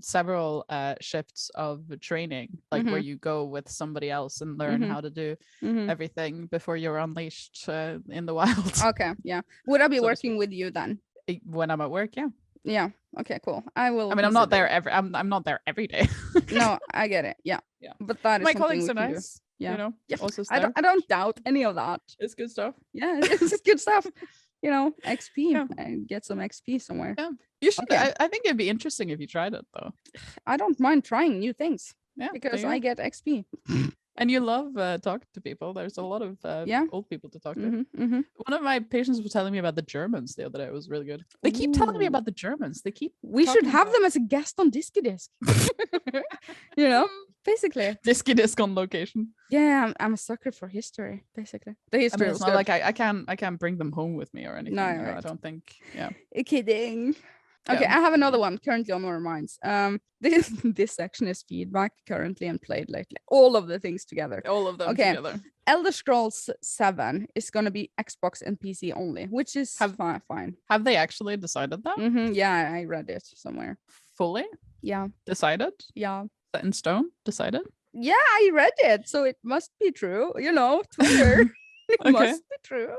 several shifts of training, like where you go with somebody else and learn how to do everything before you're unleashed in the wild. Okay, yeah. Would I be working with you then? When I'm at work, yeah. Yeah. Okay. Cool. I will. I mean, I'm not there every day. No, I get it. Yeah. But that is my colleagues are nice. Yeah. Also I don't doubt any of that. It's good stuff. Yeah, it's good stuff. XP and get some XP somewhere. Yeah, you should. Okay. I think it'd be interesting if you tried it though. I don't mind trying new things. Yeah, because I get XP. And you love talking to people. There's a lot of old people to talk to. One of my patients was telling me about the Germans the other day. It was really good. They keep telling me about the Germans. We should have them as a guest on Diskydisk. Basically. Diskydisk on location. Yeah, I'm a sucker for history. Basically, the history. It's not like I can't bring them home with me or anything. No, right. I don't think. Yeah. Kidding. Okay, I have another one currently on our minds. This section is feedback currently and played lately. All of the things together. All of them together. Elder Scrolls 7 is going to be Xbox and PC only, which is fine. Have they actually decided that? Yeah, I read it somewhere. Fully? Yeah. Decided? Yeah. Set in stone? Decided? Yeah, I read it, so it must be true. Twitter. It must be true.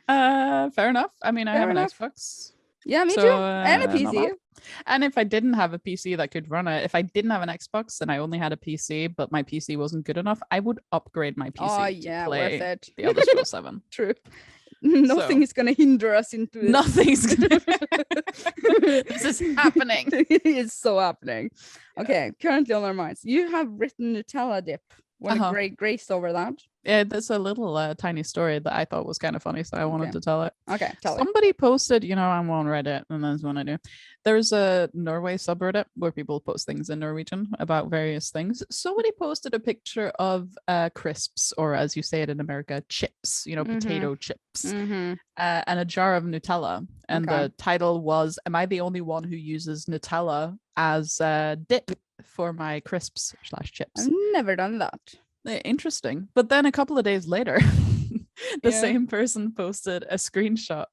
Fair enough. I mean, I have an Xbox. Yeah, me too. And a PC. And if I didn't have a PC that could run it, if I didn't have an Xbox and I only had a PC, but my PC wasn't good enough, I would upgrade my PC to play worth it. the Elder Scrolls 7. True. Nothing is gonna hinder us into it. Nothing's gonna this is happening. It's so happening. Okay, currently on our minds. You have written Nutella dip. What a great grace over that. Yeah, there's a little tiny story that I thought was kind of funny, so I wanted to tell it. Okay, tell it. Somebody posted, I'm on Reddit, and that's what I do. There's a Norway subreddit where people post things in Norwegian about various things. Somebody posted a picture of crisps, or as you say it in America, chips, potato chips, and a jar of Nutella. And the title was, "Am I the only one who uses Nutella as dip for my crisps/chips?" I've never done that. Interesting. But then a couple of days later, the same person posted a screenshot.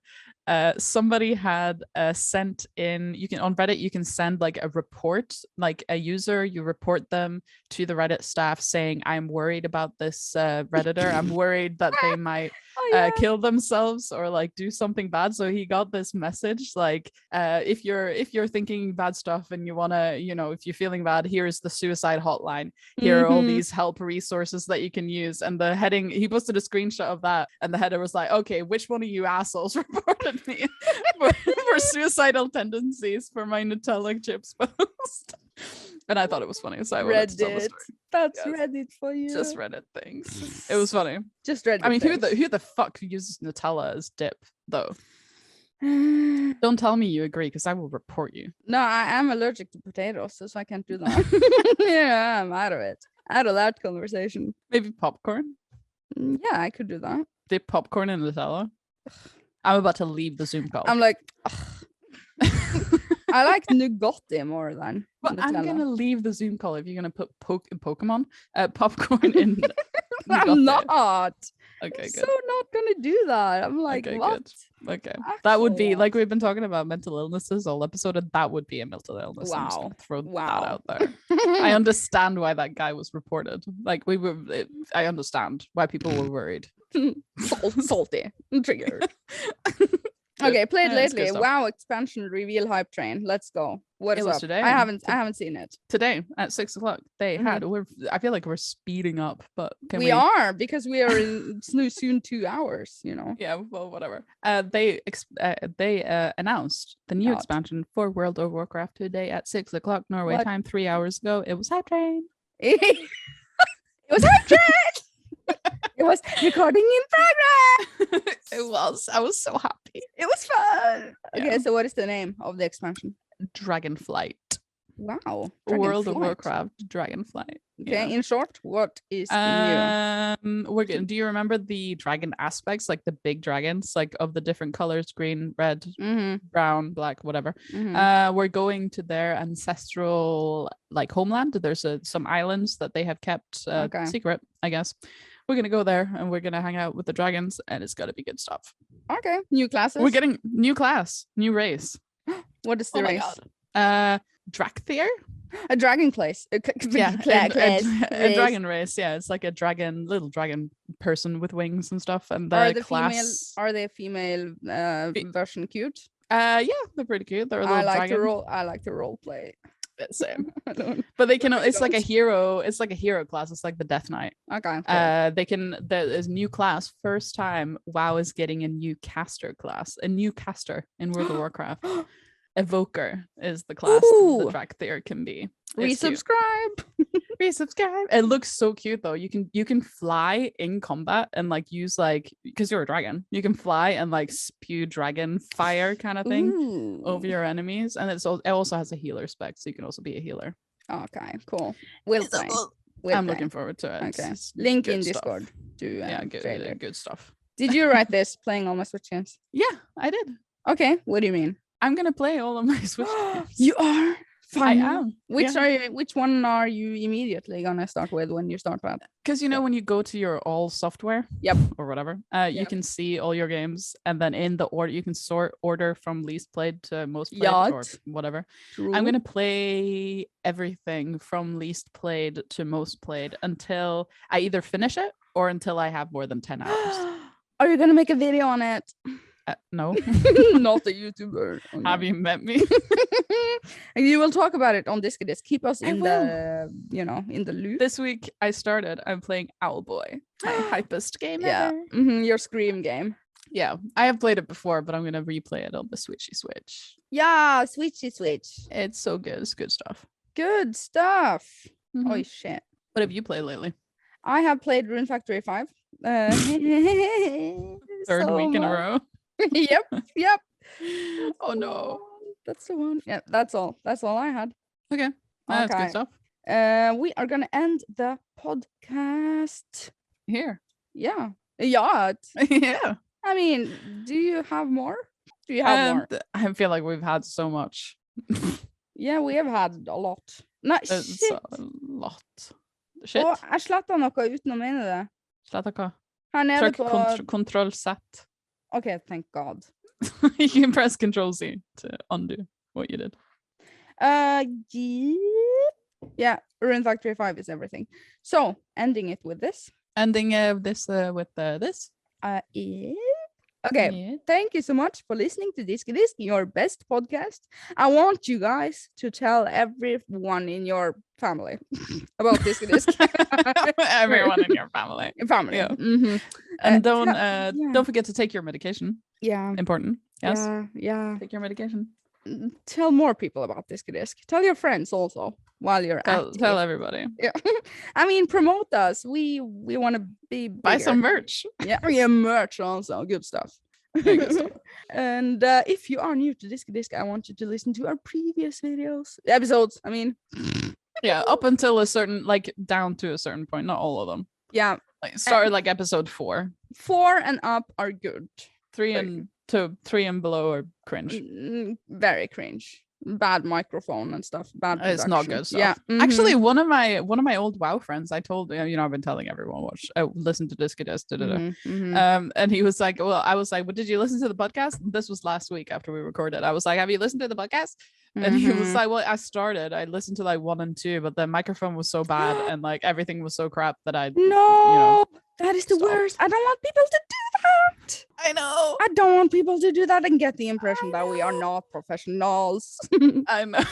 Somebody had sent in, on Reddit, you can send like a report, like a user, you report them to the Reddit staff saying, "I'm worried about this Redditor. I'm worried that they might kill themselves or like do something bad." So he got this message like, if you're thinking bad stuff and you want to, if you're feeling bad, here's the suicide hotline. Here are all these help resources that you can use. And the heading, he posted a screenshot of that, and the header was like, "Okay, which one of you assholes reported me for suicidal tendencies for my Nutella chips post?" And I thought it was funny, so I wanted to tell the story. That's Reddit for you. Just Reddit things. It was funny. Just Reddit. I mean, who the fuck uses Nutella as dip though? Don't tell me you agree, because I will report you. No, I am allergic to potatoes, so I can't do that. Yeah, I'm out of it. Out of that conversation. Maybe popcorn. Yeah, I could do that. Dip popcorn in Nutella. I'm about to leave the Zoom call. I'm like, I like Nugatti more than But Nutella. I'm gonna leave the Zoom call if you're gonna put Pokemon popcorn in. I'm not. Okay, good. So not gonna do that. I'm like, okay, what? Good. Okay, that would be like we've been talking about mental illnesses all episode, and that would be a mental illness. I'm just gonna throw that out there. I understand why that guy was reported. Like I understand why people were worried. Salty, triggered. Okay, played lately. WoW expansion reveal hype train. Let's go. What is up? Today. I haven't seen it. Today at 6:00 they had. I feel like we're speeding up, but we are, because we are in soon 2 hours. Yeah, well, whatever. They announced the new expansion for World of Warcraft today at 6:00 Norway time, 3 hours ago. It was hype train. It was hype train. It was recording in progress. It was. I was so happy. It was fun. Okay, so what is the name of the expansion? Dragonflight. Wow. World of Warcraft Dragonflight. Okay, in short, what is new? Do you remember the dragon aspects, like the big dragons, like of the different colors, green, red, brown, black, whatever? We're going to their ancestral like homeland. There's some islands that they have kept secret, I guess. We're gonna go there and we're gonna hang out with the dragons, and it's gonna be good stuff. Okay, new classes. We're getting new class, new race. What is the race? Drakthir? A dragon place. A dragon race. Yeah, it's like a little dragon person with wings and stuff. And the class. Are they female version cute? Yeah, they're pretty cute. They're a little dragon. I like to role play. Same. But they can. It's like a hero. It's like a hero class. It's like the Death Knight. Okay. Cool. They can. There's new class. First time WoW is getting a new caster class. A new caster in World of Warcraft. Evoker is the class the Drakthir can be. Resubscribe. Resubscribe. It looks so cute though. You can fly in combat and like use like, because you're a dragon, you can fly and like spew dragon fire kind of thing over your enemies. And it also has a healer spec, so you can also be a healer. Okay, cool. We'll play. I'm looking forward to it. Okay. Link in Discord to good stuff. Did you write this playing all my Switch games? Yeah, I did. Okay, what do you mean? I'm gonna play all of my Switch games. You are? Fine. I am. Which one are you immediately gonna start with when you start that? Because when you go to your all software, or whatever, you can see all your games, and then in the order you can sort order from least played to most played or whatever. True. I'm gonna play everything from least played to most played until I either finish it or until I have more than 10 hours. Are you gonna make a video on it? No. Not a YouTuber. Oh, no. Have you met me? And you will talk about it on Diskydisk. Keep us in the in the loop. This week I'm playing Owlboy, my hypest game ever. Your Scream game. Yeah, I have played it before, but I'm gonna replay it on the Switchy Switch. Yeah, Switchy Switch. It's so good. It's good stuff. Good stuff. Oh shit. What have you played lately? I have played Rune Factory 5. Third week in a row. Yep. Oh no. That's the one. Yeah, that's all. That's all I had. Okay. That's good stuff. We are gonna end the podcast here. Yeah. Yeah. I mean, do you have more? Do you have more? I feel like we've had so much. Yeah, we have had a lot. Nei, shit. A lot. Shit. Jeg sletta noe uten å mene det. Sletta hva? Her nede på... Control Z. Okay, thank God. You can press Control Z to undo what you did. Yeah, Rune Factory 5 is everything. So, ending it with this. Ending this with this. Okay, thank you so much for listening to Diskydisk, your best podcast. I want you guys to tell everyone in your family about Diskydisk. Everyone in your family. Yeah. And don't forget to take your medication. Yeah. Important. Yes. Yeah. Take your medication. Tell more people about Diskydisk. Tell your friends also while you're tell everybody. Yeah. I mean, promote us. We want to be bigger. Buy some merch. Yeah, merch also. Good stuff. Good stuff. And if you are new to Diskydisk, I want you to listen to our previous episodes. I mean, yeah, up until a certain, like down to a certain point, not all of them. Yeah, like start like episode 4. 4 and up are good. 3 and below are cringe. Very cringe. Bad microphone and stuff. Bad production. It's not good stuff. Yeah. Actually, one of my old WoW friends, I told I've been telling everyone listen to Diskydisk. And he was like, well, I was like, well, did you listen to the podcast? This was last week after we recorded. I was like, have you listened to the podcast? And he was like, well, I listened to like 1 and 2, but the microphone was so bad and like everything was so crap that that is the worst. I don't want people to do that. I know. I don't want people to do that and get the impression that we are not professionals. I know.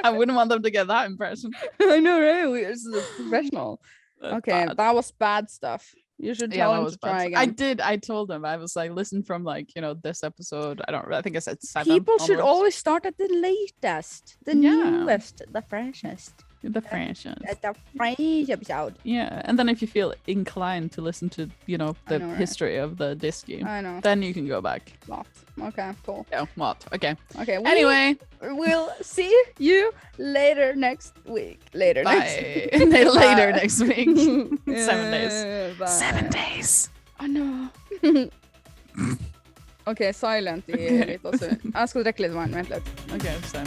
I wouldn't want them to get that impression. I know, right? We're professional. Okay, bad. That was bad stuff. You should tell him to try again. I told him. I was like, listen from like, this episode. I think I said 7. People should always start at the latest, the newest, the freshest. The French episode. Yeah, and then if you feel inclined to listen to, the history of the Disky, then you can go back. Lot. Okay, cool. Yeah, lot. Okay. Okay. Anyway, we'll see you later next week. Later next week. 7 days. Bye. 7 days. Oh no. Okay, silent i litt også. Jeg skal drikke litt vann. Vent litt. Okay, same.